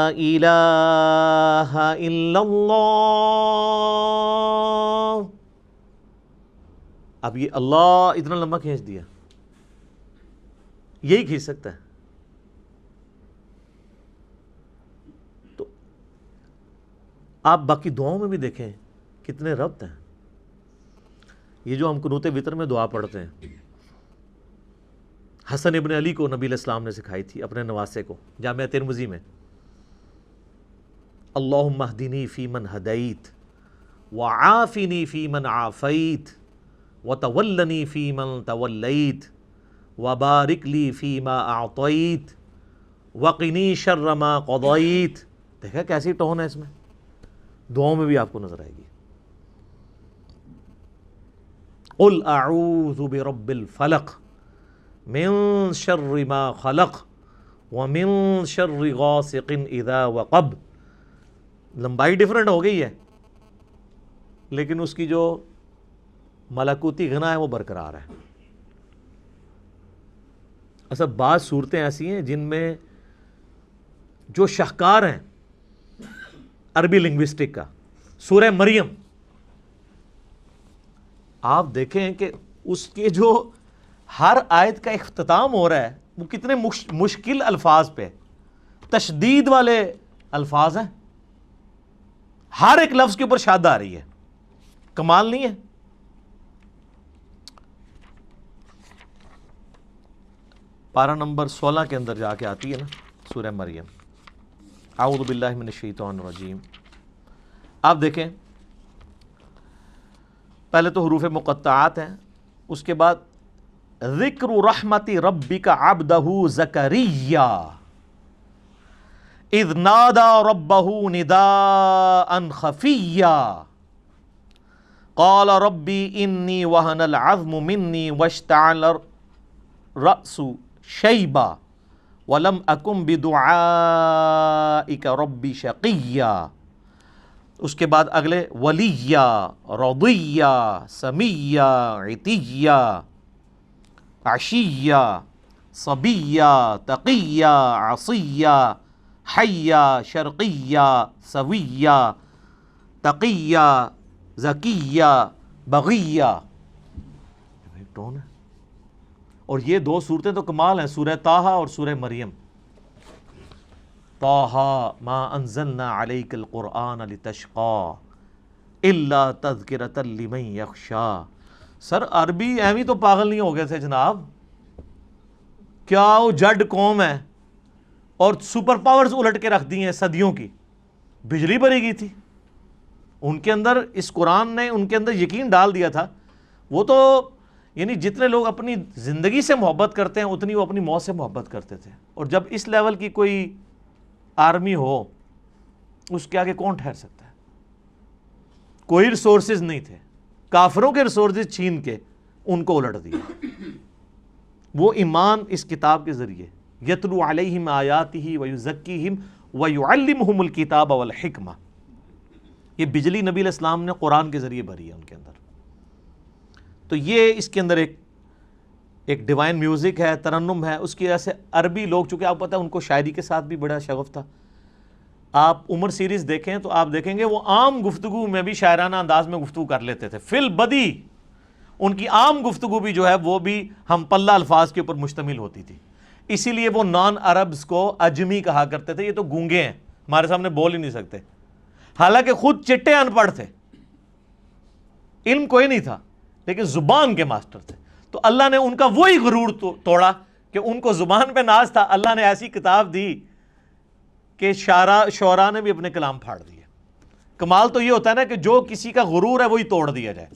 الہ الا اللہ، اب یہ اللہ اتنا لمبا کھینچ دیا، یہی کھینچ سکتا ہے. تو آپ باقی دعاؤں میں بھی دیکھیں کتنے ربط ہیں. یہ جو ہم قنوت وتر میں دعا پڑھتے ہیں، حسن ابن علی کو نبی علیہ السلام نے سکھائی تھی اپنے نواسے کو جامعہ ترمذی میں. اللہم اہدنی فی من ہدیت وعافنی فی من عافیت وتولنی فی من تولیت وبارک لی فی ما اعطیت وقنی شر ما قضیت. دیکھا کیسی ٹون ہے اس میں، دعاؤں میں بھی آپ کو نظر آئے گی. قل اعوذ برب الفلق من شر ما خلق ومن شر غاسق اذا وقب. لمبائی ڈیفرنٹ ہو گئی ہے لیکن اس کی جو ملکوتی غنا ہے وہ برقرار ہے. اصل بعض صورتیں ایسی ہیں جن میں جو شاہکار ہیں عربی لنگوسٹک کا، سورہ مریم آپ دیکھیں کہ اس کے جو ہر آیت کا اختتام ہو رہا ہے وہ کتنے مشکل الفاظ پہ، تشدید والے الفاظ ہیں، ہر ایک لفظ کے اوپر شاد آ رہی ہے. کمال نہیں ہے؟ پارہ نمبر 16 کے اندر جا کے آتی ہے نا سورہ مریم. اعوذ باللہ من الشیطان الرجیم. آپ دیکھیں پہلے تو حروف مقطعات ہیں، اس کے بعد ذکر رحمت ربک عبدہ زکریا اذ نادى ربه نداء خفيا قال ربي إني وهن العظم مني واشتعل الرأس شيبا ولم أكن بدعائك ربي شقيا. اس کے بعد اگلے ولیا رضیا سمیا عتیا عشیا صبیا تقیا عصیا حیا شرقیا سویا تقیا زکیا بغیا. ٹون ہے. اور یہ دو صورتیں تو کمال ہیں، سورہ طٰہٰ اور سورہ مریم. طٰہٰ ما انزلنا علیک القرآن لتشقى الا تذکرۃ لمن یخشی. سر عربی ایویں تو پاگل نہیں ہو گئے تھے جناب، کیا وہ جڈ قوم ہے اور سپر پاورز الٹ کے رکھ دی ہیں صدیوں کی. بجلی بری گئی تھی ان کے اندر، اس قرآن نے ان کے اندر یقین ڈال دیا تھا. وہ تو یعنی جتنے لوگ اپنی زندگی سے محبت کرتے ہیں اتنی وہ اپنی موت سے محبت کرتے تھے. اور جب اس لیول کی کوئی آرمی ہو اس کے آگے کون ٹھہر سکتا ہے؟ کوئی ریسورسز نہیں تھے، کافروں کے ریسورسز چھین کے ان کو الٹ دیا. وہ ایمان اس کتاب کے ذریعے یتلو علیہم آیاتہ ویزکیہم ویعلمہم الکتاب والحکمہ. یہ بجلی نبی علیہ السلام نے قرآن کے ذریعے بھری ہے ان کے اندر. تو یہ اس کے اندر ایک ڈیوائن میوزک ہے، ترنم ہے. اس کی وجہ سے عربی لوگ، چونکہ آپ پتہ ہے ان کو شاعری کے ساتھ بھی بڑا شغف تھا. آپ عمر سیریز دیکھیں تو آپ دیکھیں گے وہ عام گفتگو میں بھی شاعرانہ انداز میں گفتگو کر لیتے تھے. فی البدی ان کی عام گفتگو بھی جو ہے وہ بھی ہم پلہ الفاظ کے اوپر مشتمل ہوتی تھی. اسی لیے وہ نان عربز کو اجمی کہا کرتے تھے. یہ تو گونگے ہیں، ہمارے سامنے بول ہی نہیں سکتے، حالانکہ خود چٹے ان پڑھ تھے، علم کوئی نہیں تھا لیکن زبان کے ماسٹر تھے. تو اللہ نے ان کا وہی غرور توڑا کہ ان کو زبان پہ ناز تھا. اللہ نے ایسی کتاب دی کہ شعراء نے بھی اپنے کلام پھاڑ دیے. کمال تو یہ ہوتا ہے نا کہ جو کسی کا غرور ہے وہی توڑ دیا جائے.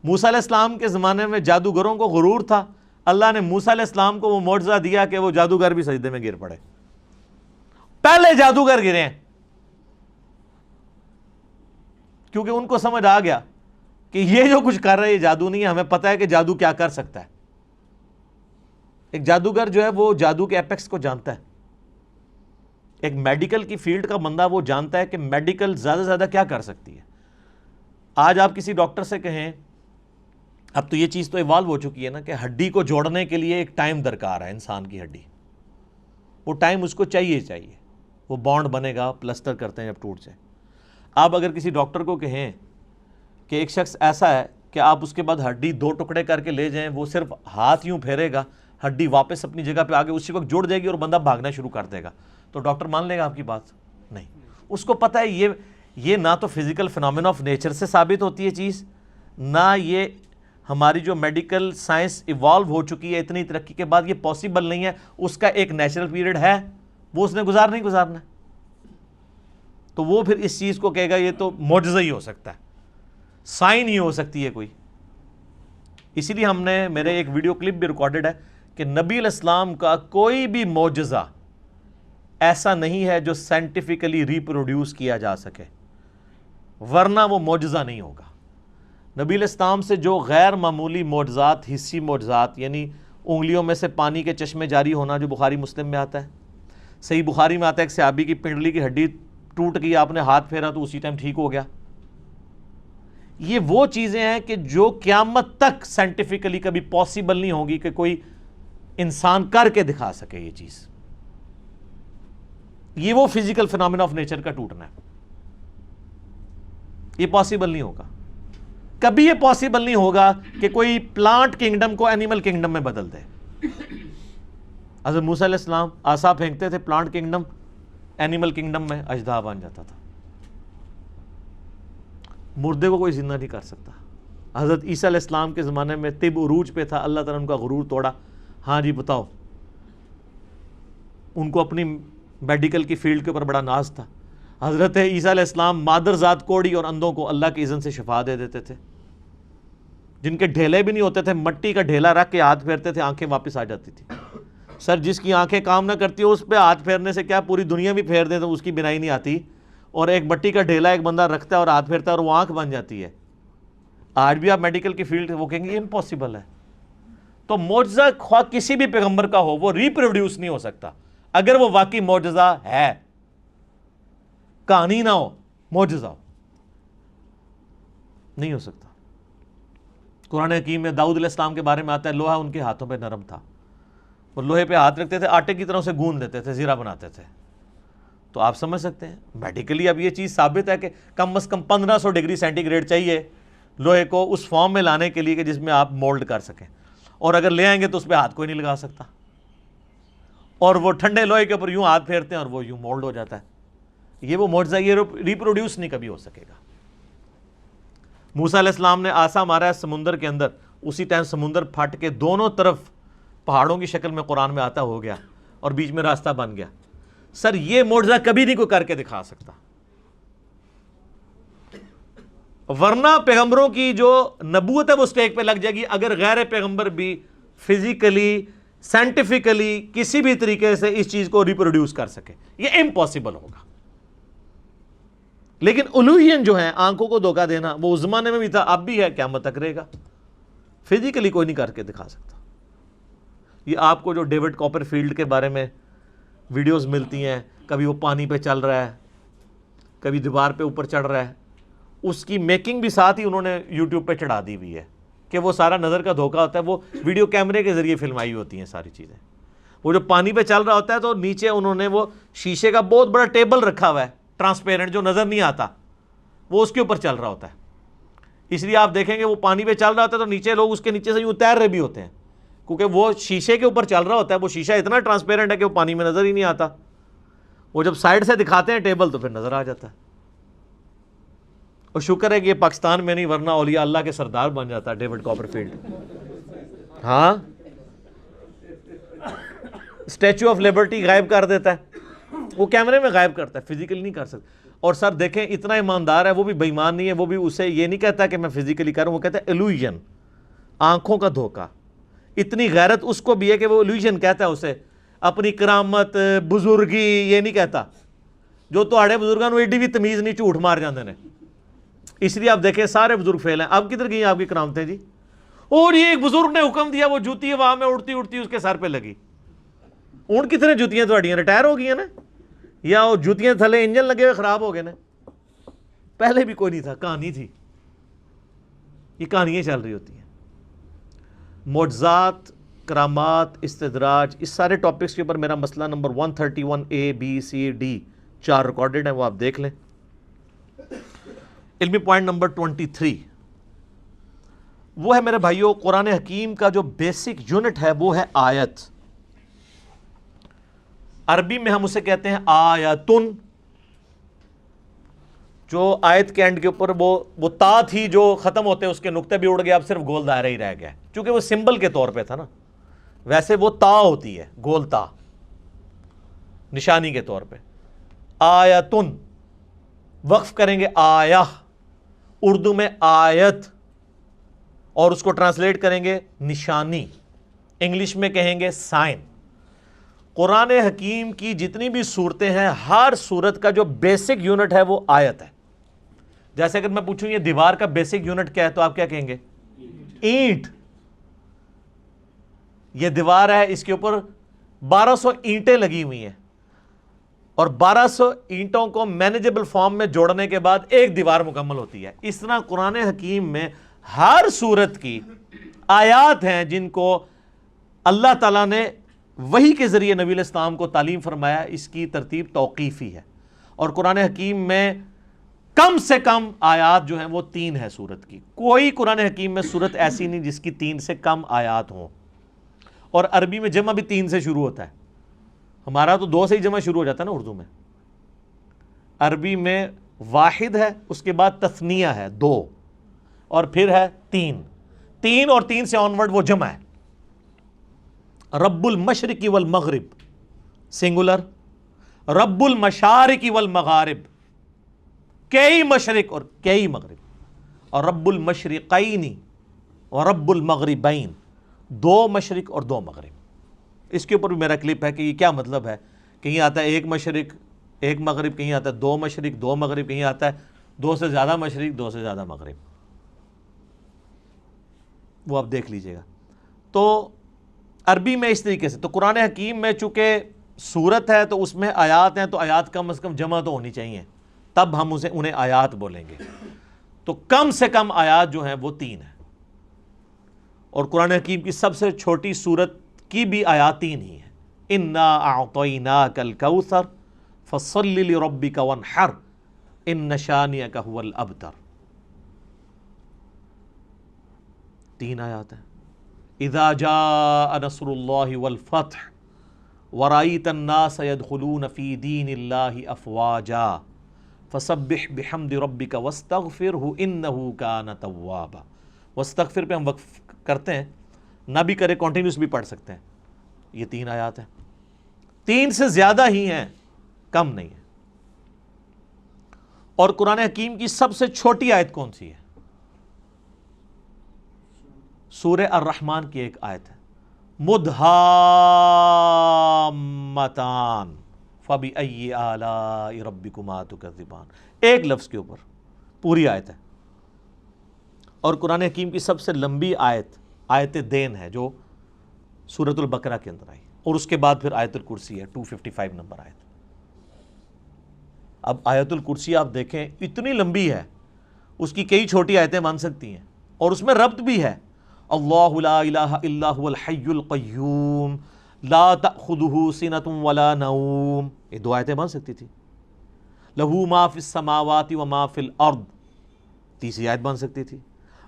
موسیٰ علیہ السلام کے زمانے میں جادوگروں کو غرور تھا، اللہ نے موسیٰ علیہ السلام کو وہ معجزہ دیا کہ وہ جادوگر بھی سجدے میں گر پڑے. پہلے جادوگر گرے ہیں کیونکہ ان کو سمجھ آ گیا کہ یہ جو کچھ کر رہا ہے یہ جادو نہیں ہے، ہمیں پتہ ہے کہ جادو کیا کر سکتا ہے. ایک جادوگر جو ہے وہ جادو کے ایپیکس کو جانتا ہے. ایک میڈیکل کی فیلڈ کا بندہ وہ جانتا ہے کہ میڈیکل زیادہ سے زیادہ کیا کر سکتی ہے. آج آپ کسی ڈاکٹر سے کہیں، اب تو یہ چیز تو ایوالو ہو چکی ہے نا کہ ہڈی کو جوڑنے کے لیے ایک ٹائم درکار ہے. انسان کی ہڈی، وہ ٹائم اس کو چاہیے، وہ بانڈ بنے گا، پلسٹر کرتے ہیں جب ٹوٹ جائے. آپ اگر کسی ڈاکٹر کو کہیں کہ ایک شخص ایسا ہے کہ آپ اس کے بعد ہڈی 2 ٹکڑے کر کے لے جائیں, وہ صرف ہاتھ یوں پھیرے گا, ہڈی واپس اپنی جگہ پہ آگے اسی وقت جڑ جائے گی اور بندہ بھاگنا شروع کر دے گا, تو ڈاکٹر مان لے گا آپ کی بات؟ نہیں. اس کو پتہ ہے یہ نہ تو فزیکل فنامنا آف نیچر سے ثابت ہوتی ہے چیز, نہ یہ ہماری جو میڈیکل سائنس ایوالو ہو چکی ہے اتنی ترقی کے بعد, یہ پاسبل نہیں ہے. اس کا ایک نیچرل پیریڈ ہے, وہ اس نے گزارنا ہے. تو وہ پھر اس چیز کو کہے گا یہ تو معجزہ ہی ہو سکتا ہے, سائن ہی ہو سکتی ہے کوئی. اسی لیے ہم نے, میرے ایک ویڈیو کلپ بھی ریکارڈڈ ہے کہ نبی علیہ السلام کا کوئی بھی معجزہ ایسا نہیں ہے جو سائنٹیفکلی ریپروڈیوس کیا جا سکے, ورنہ وہ معجزہ نہیں ہوگا. نبی علیہ السلام سے جو غیر معمولی معجزات, حسی معجزات, یعنی انگلیوں میں سے پانی کے چشمے جاری ہونا جو بخاری مسلم میں آتا ہے, صحیح بخاری میں آتا ہے ایک صحابی کی پنڈلی کی ہڈی ٹوٹ گئی, آپ نے ہاتھ پھیرا تو اسی ٹائم ٹھیک ہو گیا. یہ وہ چیزیں ہیں کہ جو قیامت تک سائنٹیفکلی کبھی پاسبل نہیں ہوگی کہ کوئی انسان کر کے دکھا سکے. یہ چیز, یہ وہ فزیکل فنامنا آف نیچر کا ٹوٹنا ہے, یہ پاسبل نہیں ہوگا. کبھی یہ پاسبل نہیں ہوگا کہ کوئی پلانٹ کنگڈم کو اینیمل کنگڈم میں بدل دے. حضرت موسیٰ علیہ السلام عصا پھینکتے تھے, پلانٹ کنگڈم اینیمل کنگڈم میں اژدہا بن جاتا تھا. مردے کو کوئی زندہ نہیں کر سکتا. حضرت عیسیٰ علیہ السلام کے زمانے میں طب عروج پہ تھا, اللہ تعالیٰ نے ان کا غرور توڑا. ہاں جی بتاؤ, ان کو اپنی میڈیکل کی فیلڈ کے اوپر بڑا ناز تھا. حضرت عیسیٰ علیہ السلام مادر ذات کوڑی اور اندھوں کو اللہ کی اذن سے شفا دے دیتے تھے. جن کے ڈھیلے بھی نہیں ہوتے تھے, مٹی کا ڈھیلا رکھ کے ہاتھ پھیرتے تھے, آنکھیں واپس آ جاتی تھی. سر جس کی آنکھیں کام نہ کرتی ہو اس پہ ہاتھ پھیرنے سے کیا پوری دنیا بھی پھیر دیں تو اس کی بینائی نہیں آتی, اور ایک مٹی کا ڈھیلا ایک بندہ رکھتا ہے اور ہاتھ پھیرتا ہے اور وہ آنکھ بن جاتی ہے. آج بھی آپ میڈیکل کی فیلڈ وہ کہیں گے یہ امپاسبل ہے. تو معجزہ خواہ کسی بھی پیغمبر کا ہو وہ ریپروڈیوس نہیں ہو سکتا اگر وہ واقعی معجزہ ہے, کہانی نہ ہو, معجزہ ہو, نہیں ہو سکتا. قرآن حکیم میں داؤد علیہ السلام کے بارے میں آتا ہے لوہا ان کے ہاتھوں پہ نرم تھا, اور لوہے پہ ہاتھ رکھتے تھے, آٹے کی طرح اسے گوندھ دیتے تھے, زیرہ بناتے تھے. تو آپ سمجھ سکتے ہیں میڈیکلی اب یہ چیز ثابت ہے کہ کم از کم 1500 ڈگری سینٹی گریڈ چاہیے لوہے کو اس فارم میں لانے کے لیے کہ جس میں آپ مولڈ کر سکیں, اور اگر لے آئیں گے تو اس پہ ہاتھ کوئی نہیں لگا سکتا, اور وہ ٹھنڈے لوہے کے اوپر یوں ہاتھ پھیرتے ہیں اور وہ یوں مولڈ ہو جاتا ہے. یہ وہ معجزہ, یہ ریپروڈیوس نہیں کبھی ہو سکے گا. موسیٰ علیہ السلام نے عصا مارا ہے سمندر کے اندر, اسی ٹائم سمندر پھٹ کے دونوں طرف پہاڑوں کی شکل میں قرآن میں آتا ہو گیا اور بیچ میں راستہ بن گیا. سر یہ معجزہ کبھی نہیں کوئی کر کے دکھا سکتا, ورنہ پیغمبروں کی جو نبوت ہے وہ سٹیک پہ لگ جائے گی اگر غیر پیغمبر بھی فزیکلی سائنٹیفکلی کسی بھی طریقے سے اس چیز کو ریپروڈیوس کر سکے. یہ امپاسبل ہوگا. لیکن الوہین جو ہے, آنکھوں کو دھوکہ دینا, وہ اس زمانے میں بھی تھا, اب بھی ہے, قیامت تک رہے گا. فزیکلی کوئی نہیں کر کے دکھا سکتا. یہ آپ کو جو ڈیوڈ کاپر فیلڈ کے بارے میں ویڈیوز ملتی ہیں, کبھی وہ پانی پہ چل رہا ہے, کبھی دیوار پہ اوپر چڑھ رہا ہے, اس کی میکنگ بھی ساتھ ہی انہوں نے یوٹیوب پہ چڑھا دی ہوئی ہے کہ وہ سارا نظر کا دھوکہ ہوتا ہے. وہ ویڈیو کیمرے کے ذریعے فلمائی ہوتی ہیں ساری چیزیں. وہ جو پانی پہ چل رہا ہوتا ہے تو نیچے انہوں نے وہ شیشے کا بہت بڑا ٹیبل رکھا ہوا ہے, ٹرانسپیرنٹ, جو نظر نہیں آتا, وہ اس کے اوپر چل رہا ہوتا ہے. اس لیے آپ دیکھیں گے وہ پانی پہ چل رہا ہوتا ہے تو نیچے لوگ اس کے نیچے سے یوں تیر رہے بھی ہوتے ہیں, کیونکہ وہ شیشے کے اوپر چل رہا ہوتا ہے. وہ شیشہ اتنا ٹرانسپیرنٹ ہے کہ وہ پانی میں نظر ہی نہیں آتا. وہ جب سائڈ سے دکھاتے ہیں ٹیبل تو پھر نظر آ جاتا ہے. اور شکر ہے کہ یہ پاکستان میں نہیں, ورنہ اولیاء اللہ کے سردار بن جاتا ہے ڈیوڈ کاپر فیلڈ. ہاں, اسٹیچو آف لبرٹی غائب کر دیتا ہے, وہ کیمرے میں غائب کرتا ہے, فزیکلی نہیں کر سکتا. اور سر دیکھیں اتنا ایماندار ہے, وہ بھی بے ایمان نہیں ہے, وہ بھی اسے یہ نہیں کہتا کہ میں فزیکلی کروں, وہ کہتا ہے ایلوژن, آنکھوں کا دھوکہ. اتنی غیرت اس کو بھی ہے کہ وہ ایلوژن کہتا ہے اسے, اپنی کرامت بزرگی یہ نہیں کہتا. جو تہاڑے بزرگاں نوں ایڈی بھی تمیز نہیں, جھوٹ مار جاندے نے. اس لیے آپ دیکھیں سارے بزرگ فیل ہیں. اب کدھر گئی آپ کی کرامتیں جی؟ اور یہ ایک بزرگ نے حکم دیا, وہ جوتی ہوا میں اڑتی اڑتی اس کے سر پہ لگی. اون کتنے جوتیاں تھوڑیاں ریٹائر ہو گئی ہیں نا, یا وہ جوتیاں تھلے انجن لگے ہوئے خراب ہو گئے نا. پہلے بھی کوئی نہیں تھا, کہانی تھی. یہ کہانیاں چل رہی ہوتی ہیں. معجزات, کرامات, استدراج, اس سارے ٹاپکس کے اوپر میرا مسئلہ number 131A B C D 4 recorded ہیں, وہ آپ دیکھ لیں. علمی پوائنٹ نمبر 23, وہ ہے میرے بھائیوں قرآن حکیم کا جو بیسک یونٹ ہے وہ ہے آیت. عربی میں ہم اسے کہتے ہیں آیتن. جو آیت کے اینڈ کے اوپر وہ تا تھی جو ختم ہوتے اس کے نقطے بھی اڑ گئے, اب صرف گول دائرہ ہی رہ گیا, چونکہ وہ سمبل کے طور پہ تھا نا. ویسے وہ تا ہوتی ہے, گول تا, نشانی کے طور پہ. آیتن وقف کریں گے آیہ, اردو میں آیت, اور اس کو ٹرانسلیٹ کریں گے نشانی, انگلش میں کہیں گے سائن. قرآن حکیم کی جتنی بھی صورتیں ہیں ہر صورت کا جو بیسک یونٹ ہے وہ آیت ہے. جیسے اگر میں پوچھوں یہ دیوار کا بیسک یونٹ کیا ہے تو آپ کیا کہیں گے؟ اینٹ. یہ دیوار ہے, اس کے اوپر 1200 اینٹیں لگی ہوئی ہیں, اور 1200 اینٹوں کو مینیجبل فارم میں جوڑنے کے بعد ایک دیوار مکمل ہوتی ہے. اس طرح قرآن حکیم میں ہر صورت کی آیات ہیں جن کو اللہ تعالیٰ نے وحی کے ذریعے نبی علیہ السلام کو تعلیم فرمایا. اس کی ترتیب توقیفی ہے, اور قرآن حکیم میں کم سے کم آیات جو ہیں وہ 3 ہے صورت کی. کوئی قرآن حکیم میں صورت ایسی نہیں جس کی 3 سے کم آیات ہوں. اور عربی میں جمع بھی 3 سے شروع ہوتا ہے. ہمارا تو 2 سے ہی جمع شروع ہو جاتا ہے نا اردو میں. عربی میں واحد ہے, اس کے بعد تثنیہ ہے 2, اور پھر ہے 3 اور 3 سے آنورڈ وہ جمع ہے. رب المشرق والمغرب سنگولر, رب المشارق والمغارب کئی مشرق اور کئی مغرب, اور رب المشرقین اور رب المغربین 2 مشرق اور 2 مغرب. اس کے اوپر بھی میرا کلپ ہے کہ یہ کیا مطلب ہے. کہیں آتا ہے 1 مشرق 1 مغرب, کہیں آتا ہے 2 مشرق 2 مغرب, کہیں آتا ہے 2 سے زیادہ مشرق 2 سے زیادہ مغرب. وہ آپ دیکھ لیجئے گا. تو عربی میں اس طریقے سے. تو قرآن حکیم میں چونکہ سورت ہے تو اس میں آیات ہیں, تو آیات کم از کم جمع تو ہونی چاہیے, تب ہم انہیں آیات بولیں گے. تو کم سے کم آیات جو ہیں وہ 3 ہیں, اور قرآن حکیم کی سب سے چھوٹی سورت کی بھی آیات 3 ہی ہیں. انا اعطیناک الکوثر فصل لربک وانحر ان شانئک ھو الابتر. 3 آیات ہیں. اذا جاء نصر اللہ والفتح ورأیت الناس يدخلون فی دین اللہ افواجا فسبح بحمد ربک واستغفرہ انہ کان توابا. واستغفر پہ ہم وقف کرتے ہیں, نہ بھی کرے کنٹینیوس بھی پڑھ سکتے ہیں. یہ 3 آیات ہیں, 3 سے زیادہ ہی ہیں, کم نہیں ہے. اور قرآن حکیم کی سب سے چھوٹی آیت کون سی ہے؟ سورہ الرحمن کی ایک آیت ہے, مدھامتان فبأی آلاء ربکما تکذبان. ایک لفظ کے اوپر پوری آیت ہے. اور قرآن حکیم کی سب سے لمبی آیت آیت دین ہے جو سورۃ البقرہ کے اندر آئی, اور اس کے بعد پھر آیت الکرسی ہے 255 نمبر آیت. اب آیت الکرسی آپ دیکھیں اتنی لمبی ہے, اس کی کئی چھوٹی آیتیں بن سکتی ہیں, اور اس میں ربط بھی ہے. اللہ لا الہ الا هو الحی القیوم لا تأخذہ سنۃ ولا نوم, یہ 2 آیتیں بن سکتی تھی. لہ ما فی السماوات وما فی الارض, تیسری آیت بن سکتی تھی.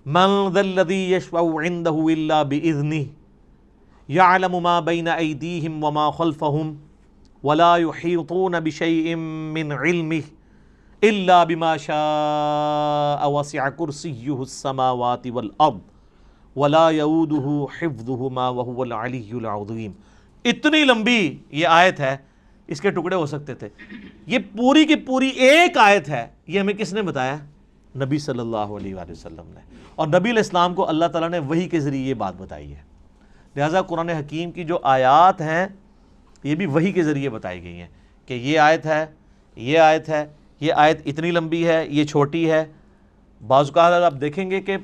من ذا الذی یشفع عندہ الا باذنہ یعلم ما بین ایدیہم وما خلفہم ولا یحیطون بشیء من علمہ الا بما شاء وسع کرسیہ السماوات والارض ولا یؤودہ حفظہما وہو العلی العظیم. اتنی لمبی یہ آیت ہے, اس کے ٹکڑے ہو سکتے تھے. یہ پوری کی پوری ایک آیت ہے. یہ ہمیں کس نے بتایا؟ نبی صلی اللہ علیہ وآلہ وسلم نے. اور نبی علیہ السلام کو اللہ تعالیٰ نے وحی کے ذریعے یہ بات بتائی ہے. لہٰذا قرآن حکیم کی جو آیات ہیں یہ بھی وحی کے ذریعے بتائی گئی ہیں کہ یہ آیت ہے, یہ آیت ہے, یہ آیت اتنی لمبی ہے, یہ چھوٹی ہے. بعض اوقات آپ دیکھیں گے کہ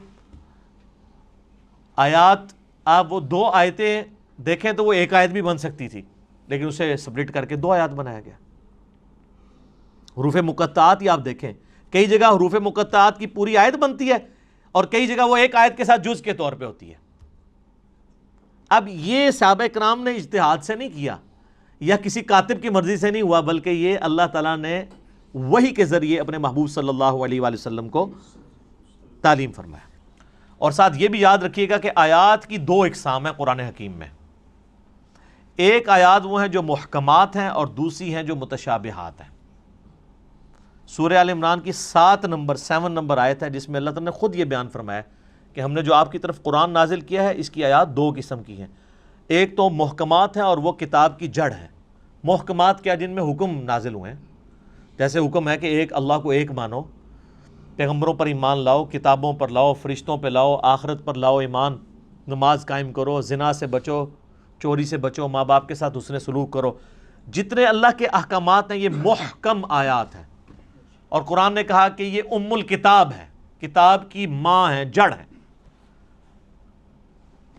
آیات, آپ وہ 2 آیتیں دیکھیں تو وہ ایک آیت بھی بن سکتی تھی, لیکن اسے سپلٹ کر کے 2 آیات بنایا گیا. حروف مقطعات ہی آپ دیکھیں, کئی جگہ حروف مقطعات کی پوری آیت بنتی ہے, اور کئی جگہ وہ ایک آیت کے ساتھ جز کے طور پہ ہوتی ہے. اب یہ صحابہ کرام نے اجتہاد سے نہیں کیا, یا کسی کاتب کی مرضی سے نہیں ہوا, بلکہ یہ اللہ تعالیٰ نے وحی کے ذریعے اپنے محبوب صلی اللہ علیہ وآلہ وسلم کو تعلیم فرمایا. اور ساتھ یہ بھی یاد رکھیے گا کہ آیات کی دو اقسام ہیں قرآن حکیم میں. ایک آیات وہ ہیں جو محکمات ہیں اور دوسری ہیں جو متشابہات ہیں. سورہ آل عمران کی 7 نمبر آیت ہے جس میں اللہ تعالیٰ نے خود یہ بیان فرمایا کہ ہم نے جو آپ کی طرف قرآن نازل کیا ہے اس کی آیات دو قسم کی ہیں. ایک تو محکمات ہیں اور وہ کتاب کی جڑ ہے. محکمات کیا؟ جن میں حکم نازل ہوئے ہیں. جیسے حکم ہے کہ ایک اللہ کو ایک مانو، پیغمبروں پر ایمان لاؤ، کتابوں پر لاؤ، فرشتوں پہ لاؤ، آخرت پر لاؤ ایمان، نماز قائم کرو، زنا سے بچو، چوری سے بچو، ماں باپ کے ساتھ حسن سلوک کرو. جتنے اللہ کے احکامات ہیں یہ محکم آیات ہیں. اور قرآن نے کہا کہ یہ ام الکتاب ہے، کتاب کی ماں ہے، جڑ ہے.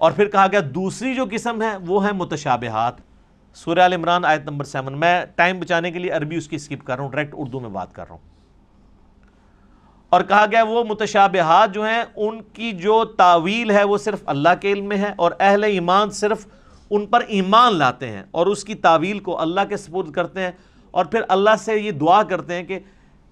اور پھر کہا گیا دوسری جو قسم ہے وہ ہے متشابہات. سورہ آل عمران آیت نمبر 7. میں ٹائم بچانے کے لیے عربی اس کی اسکپ کر رہا ہوں، ڈائریکٹ اردو میں بات کر رہا ہوں. اور کہا گیا وہ متشابہات جو ہیں ان کی جو تاویل ہے وہ صرف اللہ کے علم میں ہے، اور اہل ایمان صرف ان پر ایمان لاتے ہیں اور اس کی تاویل کو اللہ کے سپرد کرتے ہیں، اور پھر اللہ سے یہ دعا کرتے ہیں کہ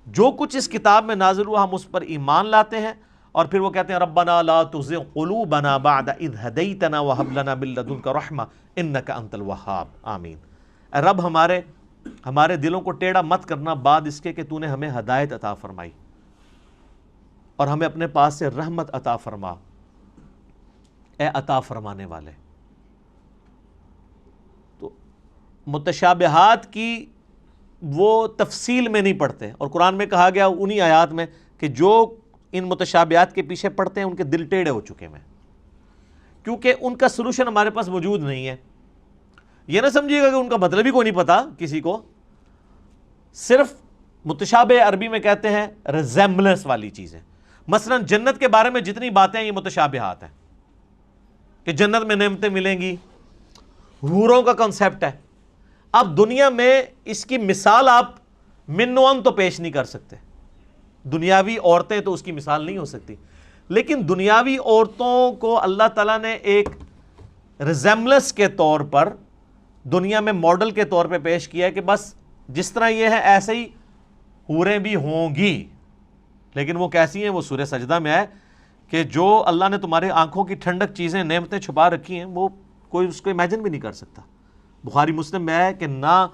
جو کچھ اس کتاب میں نازل ہوا ہم اس پر ایمان لاتے ہیں. اور پھر وہ کہتے ہیں ربنا لا تزغ قلوبنا بعد اذ ہدیتنا وہب لنا من لدنک رحمہ انک انت الوہاب آمین. اے رب ہمارے دلوں کو ٹیڑھا مت کرنا بعد اس کے کہ تو نے ہمیں ہدایت عطا فرمائی، اور ہمیں اپنے پاس سے رحمت عطا فرما، اے عطا فرمانے والے. تو متشابہات کی وہ تفصیل میں نہیں پڑھتے، اور قرآن میں کہا گیا انہی آیات میں کہ جو ان متشابہات کے پیچھے پڑھتے ہیں ان کے دل ٹیڑھے ہو چکے ہیں، کیونکہ ان کا سلوشن ہمارے پاس موجود نہیں ہے. یہ نہ سمجھیے گا کہ ان کا مطلب ہی کوئی نہیں پتا کسی کو. صرف متشابہ عربی میں کہتے ہیں ریزیمبلنس والی چیزیں. مثلا جنت کے بارے میں جتنی باتیں ہیں یہ متشابہات ہیں کہ جنت میں نعمتیں ملیں گی، حوروں کا کنسیپٹ ہے. اب دنیا میں اس کی مثال آپ من و ان تو پیش نہیں کر سکتے، دنیاوی عورتیں تو اس کی مثال نہیں ہو سکتی، لیکن دنیاوی عورتوں کو اللہ تعالیٰ نے ایک ریزیمبلنس کے طور پر دنیا میں ماڈل کے طور پہ پیش کیا ہے کہ بس جس طرح یہ ہے ایسے ہی حوریں بھی ہوں گی. لیکن وہ کیسی ہیں؟ وہ سورہ سجدہ میں ہے کہ جو اللہ نے تمہارے آنکھوں کی ٹھنڈک چیزیں نعمتیں چھپا رکھی ہیں وہ کوئی اس کو امیجن بھی نہیں کر سکتا. بخاری مسلم میں ہے کہ نہ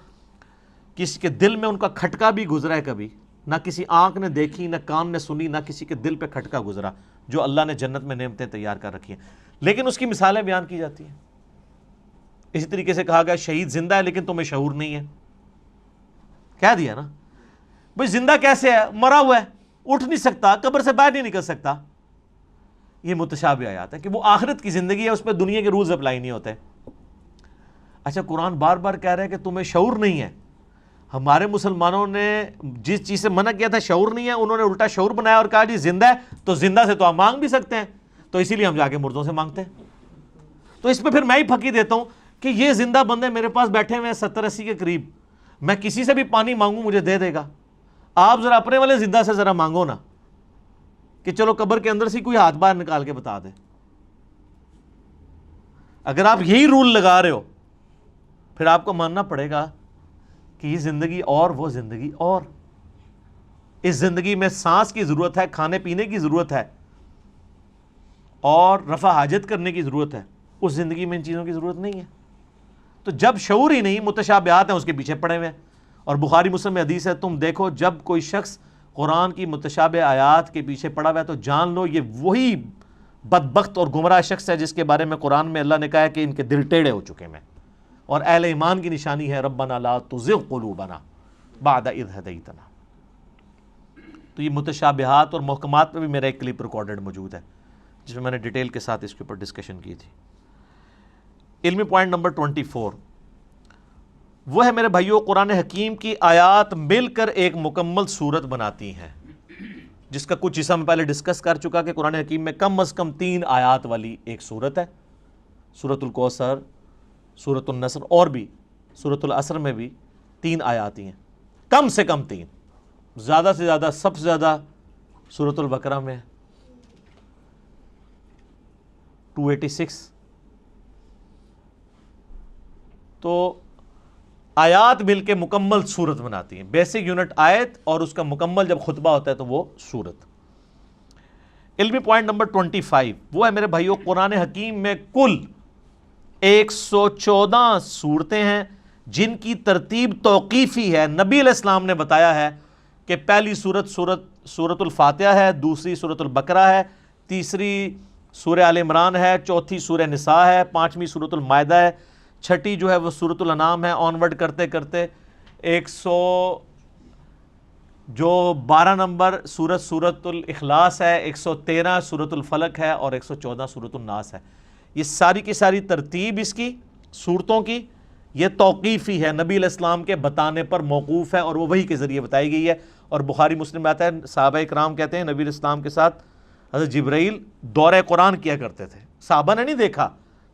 کسی کے دل میں ان کا کھٹکا بھی گزرا ہے کبھی، نہ کسی آنکھ نے دیکھی، نہ کان نے سنی، نہ کسی کے دل پہ کھٹکا گزرا جو اللہ نے جنت میں نعمتیں تیار کر رکھی ہیں، لیکن اس کی مثالیں بیان کی جاتی ہیں. اسی طریقے سے کہا گیا شہید زندہ ہے لیکن تمہیں شعور نہیں ہے. کہہ دیا نا بھئی زندہ کیسے ہے؟ مرا ہوا ہے، اٹھ نہیں سکتا، قبر سے باہر نہیں نکل سکتا. یہ متشابہ آیات ہے کہ وہ آخرت کی زندگی ہے، اس پہ دنیا کے رولز اپلائی نہیں ہوتے. اچھا قرآن بار بار کہہ رہا ہے کہ تمہیں شعور نہیں ہے. ہمارے مسلمانوں نے جس چیز سے منع کیا تھا شعور نہیں ہے، انہوں نے الٹا شعور بنایا اور کہا جی زندہ ہے تو زندہ سے تو ہم مانگ بھی سکتے ہیں، تو اسی لیے ہم جا کے مردوں سے مانگتے ہیں. تو اس پہ پھر میں ہی پھکی دیتا ہوں کہ یہ زندہ بندے میرے پاس بیٹھے ہوئے ہیں 70-80 کے قریب، میں کسی سے بھی پانی مانگوں مجھے دے دے گا. آپ ذرا اپنے والے زندہ سے ذرا مانگو نا کہ چلو قبر کے اندر سے کوئی ہاتھ باہر نکال کے بتا دے. اگر آپ یہی رول لگا رہے ہو پھر آپ کو ماننا پڑے گا کہ یہ زندگی اور وہ زندگی اور. اس زندگی میں سانس کی ضرورت ہے، کھانے پینے کی ضرورت ہے اور رفع حاجت کرنے کی ضرورت ہے. اس زندگی میں ان چیزوں کی ضرورت نہیں ہے. تو جب شعور ہی نہیں، متشابہات ہیں اس کے پیچھے پڑے ہوئے ہیں. اور بخاری مسلم میں حدیث ہے تم دیکھو جب کوئی شخص قرآن کی متشابہ آیات کے پیچھے پڑا ہوا ہے تو جان لو یہ وہی بدبخت اور گمراہ شخص ہے جس کے بارے میں قرآن میں اللہ نے کہا ہے کہ ان کے دل ٹیڑھے ہو چکے ہیں. اور اہل ایمان کی نشانی ہے ربنا لا تزغ قلوبنا بعد اذ ہدیتنا. تو یہ متشابہات اور محکمات پہ بھی میرا ایک کلپ ریکارڈڈ موجود ہے جس میں میں نے ڈیٹیل کے ساتھ اس کے اوپر ڈسکشن کی تھی. علمی پوائنٹ نمبر 24 وہ ہے میرے بھائیوں قرآن حکیم کی آیات مل کر ایک مکمل صورت بناتی ہیں، جس کا کچھ حصہ میں پہلے ڈسکس کر چکا کہ قرآن حکیم میں کم از کم 3 آیات والی ایک صورت ہے. سورۃ الکوثر، سورۃ النصر اور بھی سورۃ العصر میں بھی 3 آیات ہیں، کم سے کم 3، زیادہ سے زیادہ سب سے زیادہ سورۃ البقرہ میں 286. تو آیات مل کے مکمل صورت بناتی ہیں. بیسک یونٹ آیت اور اس کا مکمل جب خطبہ ہوتا ہے تو وہ صورت. علمی پوائنٹ نمبر 25 وہ ہے میرے بھائیو، قرآن حکیم میں کل 114 صورتیں ہیں جن کی ترتیب توقیفی ہے۔ نبی علیہ السلام نے بتایا ہے کہ پہلی سورت الفاتحہ ہے، دوسری سورت البقرہ ہے، تیسری سورہ آل عمران ہے، چوتھی سورہ نساء ہے، پانچویں سورت المائدہ ہے، چھٹی جو ہے وہ سورت الانعام ہے، آنورڈ کرتے کرتے 12 نمبر سورت الاخلاص ہے، 113 سورت الفلق ہے اور 114 سورت الناس ہے۔ یہ ساری کی ساری ترتیب اس کی صورتوں کی یہ توقیفی ہے، نبی علیہ السلام کے بتانے پر موقوف ہے اور وہ وحی کے ذریعے بتائی گئی ہے۔ اور بخاری مسلم میں آتا ہے، صحابہ اکرام کہتے ہیں نبی علیہ السلام کے ساتھ حضرت جبرائیل دورہ قرآن کیا کرتے تھے۔ صحابہ نے نہیں دیکھا،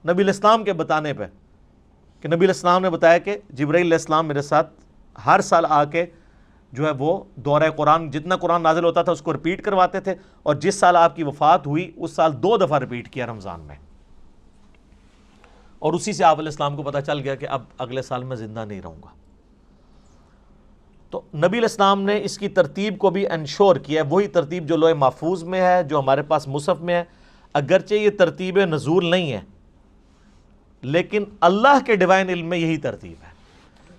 نبی علیہ السلام کے بتانے پہ، کہ نبی علیہ السلام نے بتایا کہ جبرائیل علیہ السلام میرے ساتھ ہر سال آ کے جو ہے وہ دورہ قرآن، جتنا قرآن نازل ہوتا تھا اس کو رپیٹ کرواتے تھے، اور جس سال آپ کی وفات ہوئی اس سال 2 دفعہ رپیٹ کیا رمضان میں، اور اسی سے آپ علیہ السلام کو پتہ چل گیا کہ اب اگلے سال میں زندہ نہیں رہوں گا۔ تو نبی علیہ السلام نے اس کی ترتیب کو بھی انشور کیا ہے، وہی ترتیب جو لوح محفوظ میں ہے، جو ہمارے پاس مصحف میں ہے۔ اگرچہ یہ ترتیب نزول نہیں ہے لیکن اللہ کے ڈیوائن علم میں یہی ترتیب ہے،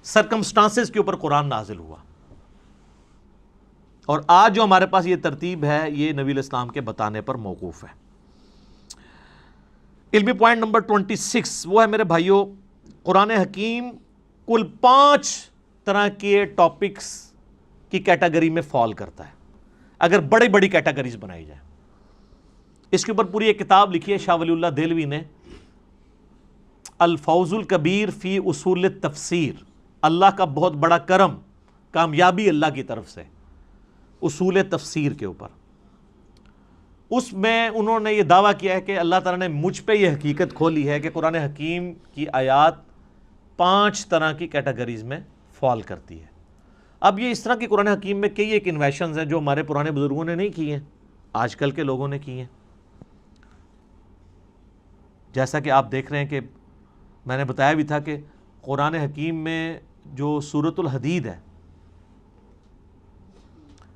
سرکمسٹانسز کے اوپر قرآن نازل ہوا، اور آج جو ہمارے پاس یہ ترتیب ہے یہ نبی علیہ السلام کے بتانے پر موقوف ہے۔ علمی پوائنٹ نمبر 26 وہ ہے میرے بھائیوں، قرآن حکیم کل 5 طرح کے ٹاپکس کی کیٹیگری میں فال کرتا ہے، اگر بڑی بڑی کیٹیگریز بنائی جائیں۔ اس کے اوپر پوری ایک کتاب لکھی ہے شاہ ولی اللہ دہلوی نے، الفوز الکبیر فی اصول التفسیر، اللہ کا بہت بڑا کرم، کامیابی اللہ کی طرف سے اصول تفسیر کے اوپر۔ اس میں انہوں نے یہ دعویٰ کیا ہے کہ اللہ تعالیٰ نے مجھ پہ یہ حقیقت کھولی ہے کہ قرآن حکیم کی آیات 5 طرح کی کیٹیگریز میں فال کرتی ہے۔ اب یہ اس طرح کی قرآن حکیم میں کئی ایک انویشنز ہیں جو ہمارے پرانے بزرگوں نے نہیں کی ہیں، آج کل کے لوگوں نے کی ہیں۔ جیسا کہ آپ دیکھ رہے ہیں کہ میں نے بتایا بھی تھا کہ قرآن حکیم میں جو سورۃ الحدید ہے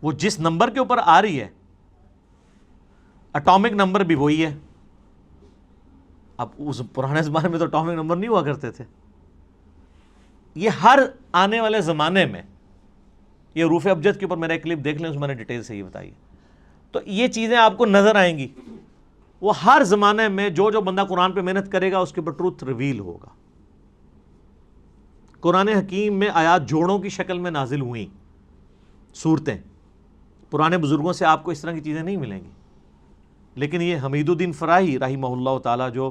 وہ جس نمبر کے اوپر آ رہی ہے اٹامک نمبر بھی وہی ہے۔ اب اس پرانے زمانے میں تو اٹامک نمبر نہیں ہوا کرتے تھے، یہ ہر آنے والے زمانے میں، یہ حروف ابجد کے اوپر میرا ایک کلپ دیکھ لیں، اس میں نے ڈیٹیل سے یہ بتائی، تو یہ چیزیں آپ کو نظر آئیں گی۔ وہ ہر زمانے میں جو بندہ قرآن پہ محنت کرے گا اس کے اوپر ٹروتھ ریویل ہوگا۔ قرآن حکیم میں آیات جوڑوں کی شکل میں نازل ہوئیں صورتیں، پرانے بزرگوں سے آپ کو اس طرح کی چیزیں نہیں ملیں گی۔ لیکن یہ حمید الدین فراہی رحمہ اللہ تعالیٰ، جو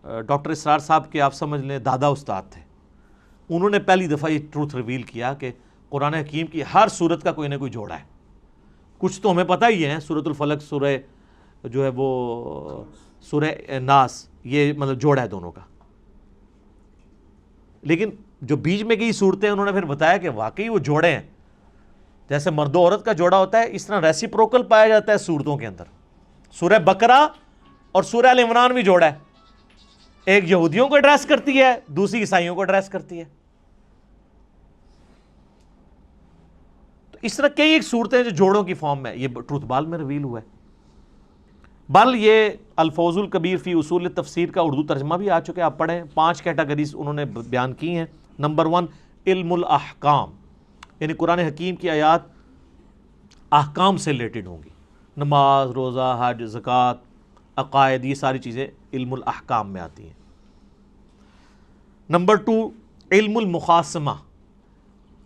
ڈاکٹر اسرار صاحب کے آپ سمجھ لیں دادا استاد تھے، انہوں نے پہلی دفعہ یہ ٹروتھ ریویل کیا کہ قرآن حکیم کی ہر صورت کا کوئی نہ کوئی جوڑا ہے۔ کچھ تو ہمیں پتہ ہی ہے، سورۃ الفلق، سورہ جو ہے وہ سورہ ناس، یہ مطلب جوڑا ہے دونوں کا، لیکن جو بیچ میں کی صورتیں انہوں نے پھر بتایا کہ واقعی وہ جوڑے ہیں، جیسے مرد و عورت کا جوڑا ہوتا ہے اس طرح ریسیپروکل پایا جاتا ہے صورتوں کے اندر۔ سورہ بقرہ اور سورہ آل عمران بھی جوڑا ہے، ایک یہودیوں کو ایڈریس کرتی ہے، دوسری عیسائیوں کو ایڈریس کرتی ہے۔ تو اس طرح کئی ایک صورتیں جو جوڑوں کی فارم میں، یہ ٹروتھ بال میں ریویل ہوا ہے۔ بل یہ الفوز الکبیر فی اصول تفسیر کا اردو ترجمہ بھی آ چکے، آپ پڑھیں۔ 5 کیٹیگریز انہوں نے بیان کی ہیں۔ نمبر 1 علم الاحکام، یعنی قرآن حکیم کی آیات احکام سے ریلیٹڈ ہوں گی، نماز، روزہ، حج، زکوٰۃ، عقائد، یہ ساری چیزیں علم الاحکام میں آتی ہیں۔ نمبر 2 علم المخاصمہ،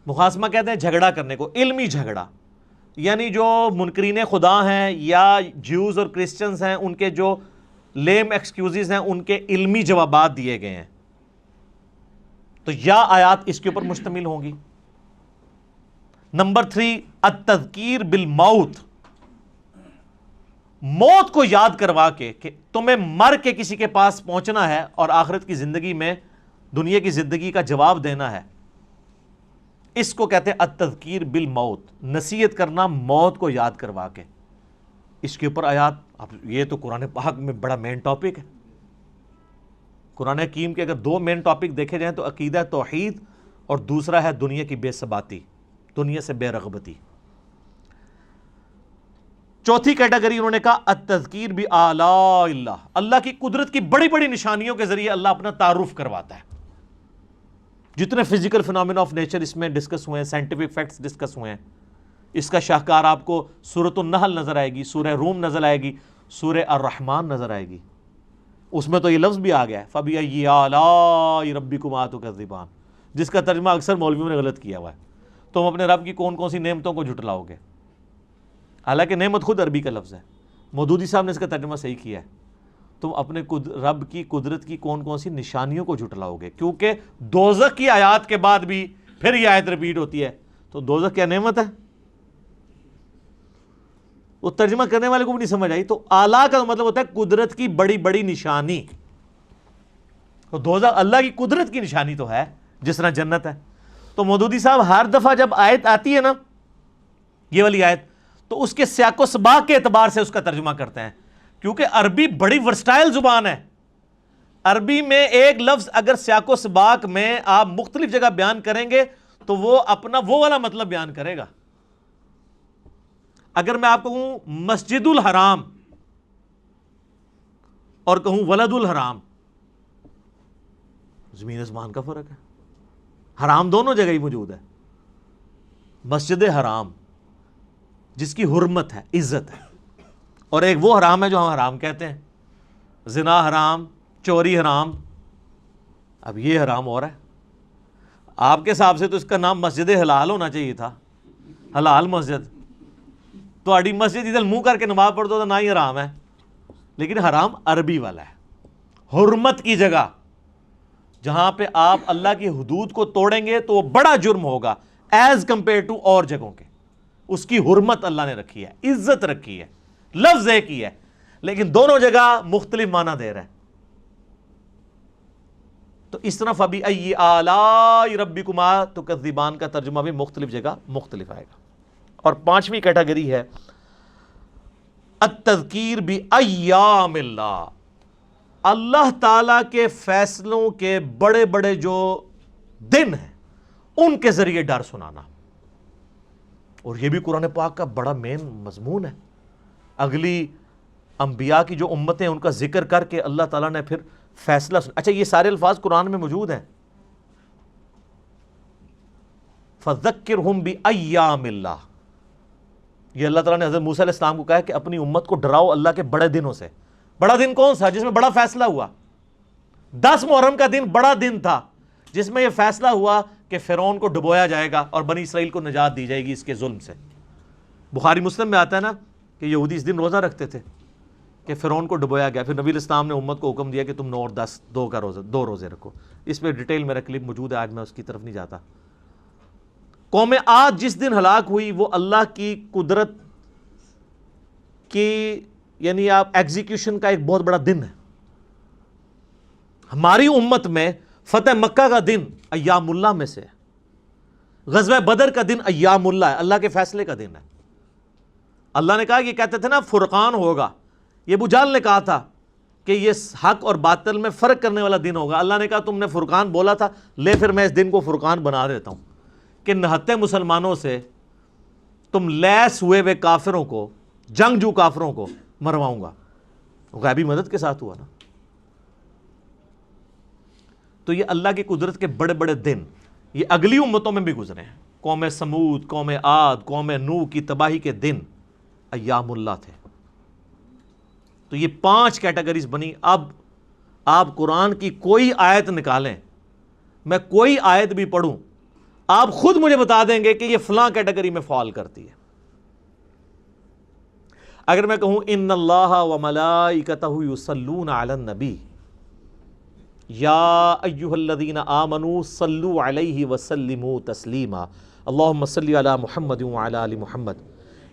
مخاصمہ کہتے ہیں جھگڑا کرنے کو، علمی جھگڑا، یعنی جو منکرین خدا ہیں یا جیوز اور کرسچنز ہیں، ان کے جو لیم ایکسکیوزز ہیں ان کے علمی جوابات دیے گئے ہیں، تو یا آیات اس کے اوپر مشتمل ہوں گی۔ نمبر 3 التذکیر بالموت، موت کو یاد کروا کے کہ تمہیں مر کے کسی کے پاس پہنچنا ہے اور آخرت کی زندگی میں دنیا کی زندگی کا جواب دینا ہے، اس کو کہتے ہیں التذکیر بالموت، نصیحت کرنا موت کو یاد کروا کے۔ اس کے اوپر آیات، اب یہ تو قرآن پاک میں بڑا مین ٹاپک ہے۔ قرآن حکیم کے اگر 2 مین ٹاپک دیکھے جائیں تو عقیدہ توحید اور دوسرا ہے دنیا کی بے ثباتی، دنیا سے بے رغبتی۔ چوتھی کیٹیگری انہوں نے کہا التذکیر بآلاء اللہ، اللہ کی قدرت کی بڑی بڑی نشانیوں کے ذریعے اللہ اپنا تعارف کرواتا ہے. جتنے فزیکل فینومینا آف نیچر اس میں ڈسکس ہوئے ہیں، سائنٹیفک فیکٹس ڈسکس ہوئے ہیں، اس کا شاہکار آپ کو سورۃ النحل نظر آئے گی، سورہ روم نظر آئے گی، سورہ الرحمن نظر آئے گی. اس میں تو یہ لفظ بھی آ گیا ہے فَبِأَيِّ آلَاءِ رَبِّكُمَا تُكَذِّبَانِ، جس کا ترجمہ اکثر مولویوں نے غلط کیا ہوا ہے. تم اپنے رب کی کون کون سی نعمتوں کو جھٹلاؤ گے؟ حالانکہ نعمت خود عربی کا لفظ ہے. مودودی صاحب نے اس کا ترجمہ صحیح کیا ہے، تم اپنے رب کی قدرت کی کون کون سی نشانیوں کو جھٹلاؤ گے، کیونکہ دوزخ کی آیات کے بعد بھی پھر یہ آیت ریپیٹ ہوتی ہے. تو دوزخ کیا نعمت ہے؟ وہ ترجمہ کرنے والے کو بھی نہیں سمجھ آئی. تو اعلیٰ کا مطلب ہوتا ہے قدرت کی بڑی بڑی نشانی. تو دوزخ اللہ کی قدرت کی نشانی تو ہے جس طرح جنت ہے. تو مودودی صاحب ہر دفعہ جب آیت آتی ہے نا، یہ والی آیت، تو اس کے سیاق و سباق کے اعتبار سے اس کا ترجمہ کرتے ہیں، کیونکہ عربی بڑی ورسٹائل زبان ہے. عربی میں ایک لفظ اگر سیاق و سباق میں آپ مختلف جگہ بیان کریں گے تو وہ اپنا وہ والا مطلب بیان کرے گا. اگر میں آپ کو کہوں مسجد الحرام اور کہوں ولد الحرام، زمین آسمان کا فرق ہے. حرام دونوں جگہ ہی موجود ہے. مسجد حرام جس کی حرمت ہے، عزت ہے، اور ایک وہ حرام ہے جو ہم حرام کہتے ہیں، زنا حرام، چوری حرام. اب یہ حرام ہو رہا ہے. آپ کے حساب سے تو اس کا نام مسجد حلال ہونا چاہیے تھا، حلال مسجد. تو اڈی مسجد ادھر منہ کر کے نماز پڑھ دو تو نہ ہی حرام ہے، لیکن حرام عربی والا ہے. حرمت کی جگہ جہاں پہ آپ اللہ کی حدود کو توڑیں گے تو وہ بڑا جرم ہوگا ایز کمپیئر ٹو اور جگہوں کے. اس کی حرمت اللہ نے رکھی ہے، عزت رکھی ہے، لفظ ایک ہی ہے، لیکن دونوں جگہ مختلف معنی دے رہا ہے. تو اس طرح فَبِأَيِّ آلَاءِ رَبِّكُمَا تُكَذِّبَانِ کا ترجمہ بھی مختلف جگہ مختلف آئے گا. اور پانچویں کیٹیگری ہے التذکیر بأیام اللہ، اللہ تعالیٰ کے فیصلوں کے بڑے بڑے جو دن ہیں ان کے ذریعے ڈر سنانا. اور یہ بھی قرآن پاک کا بڑا مین مضمون ہے. اگلی انبیاء کی جو امتیں ان کا ذکر کر کے اللہ تعالیٰ نے پھر فیصلہ سنا. اچھا، یہ سارے الفاظ قرآن میں موجود ہیں. فَذَكِّرْهُمْ بِأَيَّامِ اللَّهِ، یہ اللہ تعالیٰ نے حضرت موسیٰ علیہ السلام کو کہا کہ اپنی امت کو ڈراؤ اللہ کے بڑے دنوں سے. بڑا دن کون سا؟ جس میں بڑا فیصلہ ہوا. 10 محرم کا دن بڑا دن تھا جس میں یہ فیصلہ ہوا کہ فرعون کو ڈبویا جائے گا اور بنی اسرائیل کو نجات دی جائے گی اس کے ظلم سے. بخاری مسلم میں آتا ہے نا کہ یہودی اس دن روزہ رکھتے تھے کہ فرعون کو ڈبویا گیا. پھر نبی علیہ السلام نے امت کو حکم دیا کہ تم 9 اور 10 دو روزے رکھو. اس پہ ڈیٹیل میرا کلپ موجود ہے، آج میں اس کی طرف نہیں جاتا. قوم عاد جس دن ہلاک ہوئی وہ اللہ کی قدرت کی یعنی آپ ایگزیکیوشن کا ایک بہت بڑا دن ہے. ہماری امت میں فتح مکہ کا دن ایام اللہ میں سے ہے. غزوہ بدر کا دن ایام اللہ ہے، اللہ کے فیصلے کا دن ہے. اللہ نے کہا، یہ کہتے تھے نا فرقان ہوگا، یہ ابو جہل نے کہا تھا کہ یہ حق اور باطل میں فرق کرنے والا دن ہوگا. اللہ نے کہا تم نے فرقان بولا تھا، لے پھر میں اس دن کو فرقان بنا دیتا ہوں کہ نہتے مسلمانوں سے تم لیس ہوئے کافروں کو، جنگجو کافروں کو مرواؤں گا. غیبی مدد کے ساتھ ہوا نا. تو یہ اللہ کی قدرت کے بڑے بڑے دن یہ اگلی امتوں میں بھی گزرے ہیں. قوم سمود، قوم عاد، قوم نوح کی تباہی کے دن ایام اللہ تھے. تو یہ 5 کیٹیگریز بنی. اب آپ قرآن کی کوئی آیت نکالیں، میں کوئی آیت بھی پڑھوں، آپ خود مجھے بتا دیں گے کہ یہ فلاں کیٹیگری میں فال کرتی ہے. اگر میں کہوں ان اللہ وملائکتہ یصلون علی النبی یا ایھا الذین آمنوا صلوا علیہ وسلموا تسلیما اللہم صلی علی محمد وعلی آل محمد،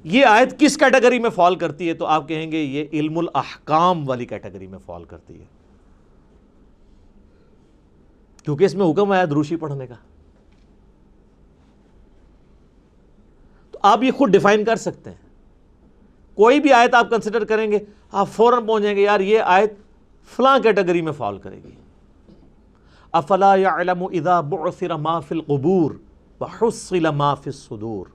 یہ آیت کس کیٹیگری میں فال کرتی ہے؟ تو آپ کہیں گے یہ علم الاحکام والی کیٹیگری میں فال کرتی ہے، کیونکہ اس میں حکم ہے دروشی پڑھنے کا. تو آپ یہ خود ڈیفائن کر سکتے ہیں. کوئی بھی آیت آپ کنسیڈر کریں گے آپ فوراً پہنچ جائیں گے یار یہ آیت فلاں کیٹیگری میں فال کرے گی. افلا یعلم اذا بعثر ما فی القبور وحصل ما فی الصدور.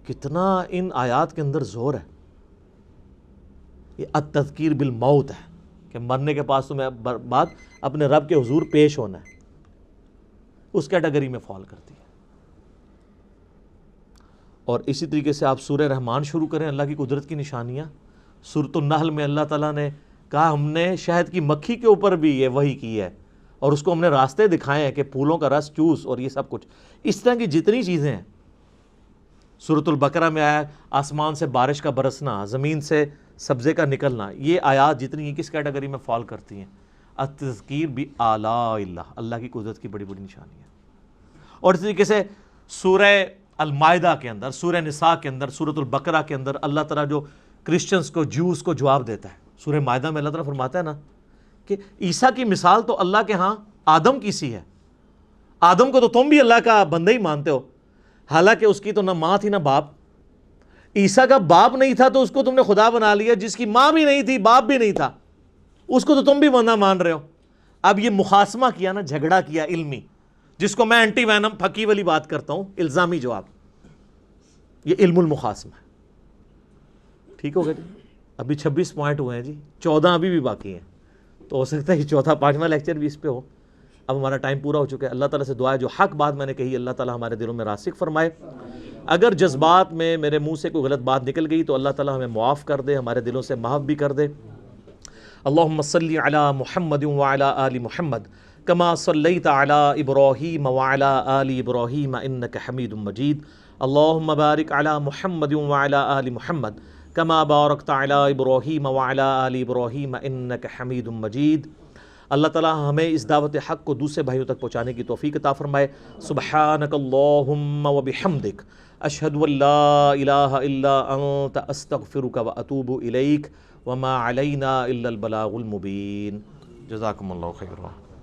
کتنا ان آیات کے اندر زور ہے. یہ التذکیر بالموت ہے کہ مرنے کے پاس تمہیں بعد اپنے رب کے حضور پیش ہونا ہے. اس کیٹیگری میں فال کرتی ہے. اور اسی طریقے سے آپ سورہ رحمان شروع کریں, اللہ کی قدرت کی نشانیاں. سورۃ النحل میں اللہ تعالیٰ نے کہا ہم نے شہد کی مکھی کے اوپر بھی یہ وحی کی ہے اور اس کو ہم نے راستے دکھائے ہیں کہ پھولوں کا رس چوس اور یہ سب کچھ. اس طرح کی جتنی چیزیں ہیں. سورۃ البقرہ میں آیا آسمان سے بارش کا برسنا, زمین سے سبزے کا نکلنا. یہ آیات جتنی ہیں کس کیٹیگری میں فال کرتی ہیں؟ التذکیر بآلاء اللہ, اللہ کی قدرت کی بڑی بڑی نشانی ہے. اور اس طریقے سے سورہ المائدہ کے اندر, سورہ نساء کے اندر, سورۃ البقرہ کے اندر اللہ تعالیٰ جو کرسچنز کو, جوز کو جواب دیتا ہے. سورہ مائدہ میں اللہ تعالیٰ فرماتا ہے نا کہ عیسیٰ کی مثال تو اللہ کے ہاں آدم کی سی ہے. آدم کو تو تم بھی اللہ کا بندہ ہی مانتے ہو, حالانکہ اس کی تو نہ ماں تھی نہ باپ. عیسیٰ کا باپ نہیں تھا تو اس کو تم نے خدا بنا لیا. جس کی ماں بھی نہیں تھی, باپ بھی نہیں تھا, اس کو تو تم بھی بندہ مان رہے ہو. اب یہ مخاصمہ کیا نا, جھگڑا کیا علمی, جس کو میں اینٹی وینم پھکی والی بات کرتا ہوں, الزامی جواب. یہ علم المخاصمہ ہے. ٹھیک ہو گیا جی. ابھی 26 پوائنٹ ہوئے ہیں جی, 14 ابھی بھی باقی ہیں. تو ہو سکتا ہے کہ چوتھا 5واں لیکچر بھی اس پہ ہو. اب ہمارا ٹائم پورا ہو چکا ہے. اللہ تعالیٰ سے دعا ہے جو حق بات میں نے کہی اللہ تعالیٰ ہمارے دلوں میں راسخ فرمائے. اگر جذبات میں میرے منہ سے کوئی غلط بات نکل گئی تو اللہ تعالیٰ ہمیں معاف کر دے, ہمارے دلوں سے محو بھی کر دے. اللہم صلی علی محمد وعلی آل محمد کما صلیت علی ابراہیم وعلی آل ابراہیم انک حمید مجید. اللہم بارک علی محمد وعلی آل محمد کما بارکت علی ابراہیم وعلی آل ابراہیم انک حمید مجید. اللہ تعالیٰ ہمیں اس دعوت حق کو دوسرے بھائیوں تک پہنچانے کی توفیق عطا فرمائے. سبحانک اللہم وبحمدک اشہد ان لا الہ الا انت استغفرک واتوب الیک وما علینا الا البلاغ المبین. جزاکم اللہ خیرا.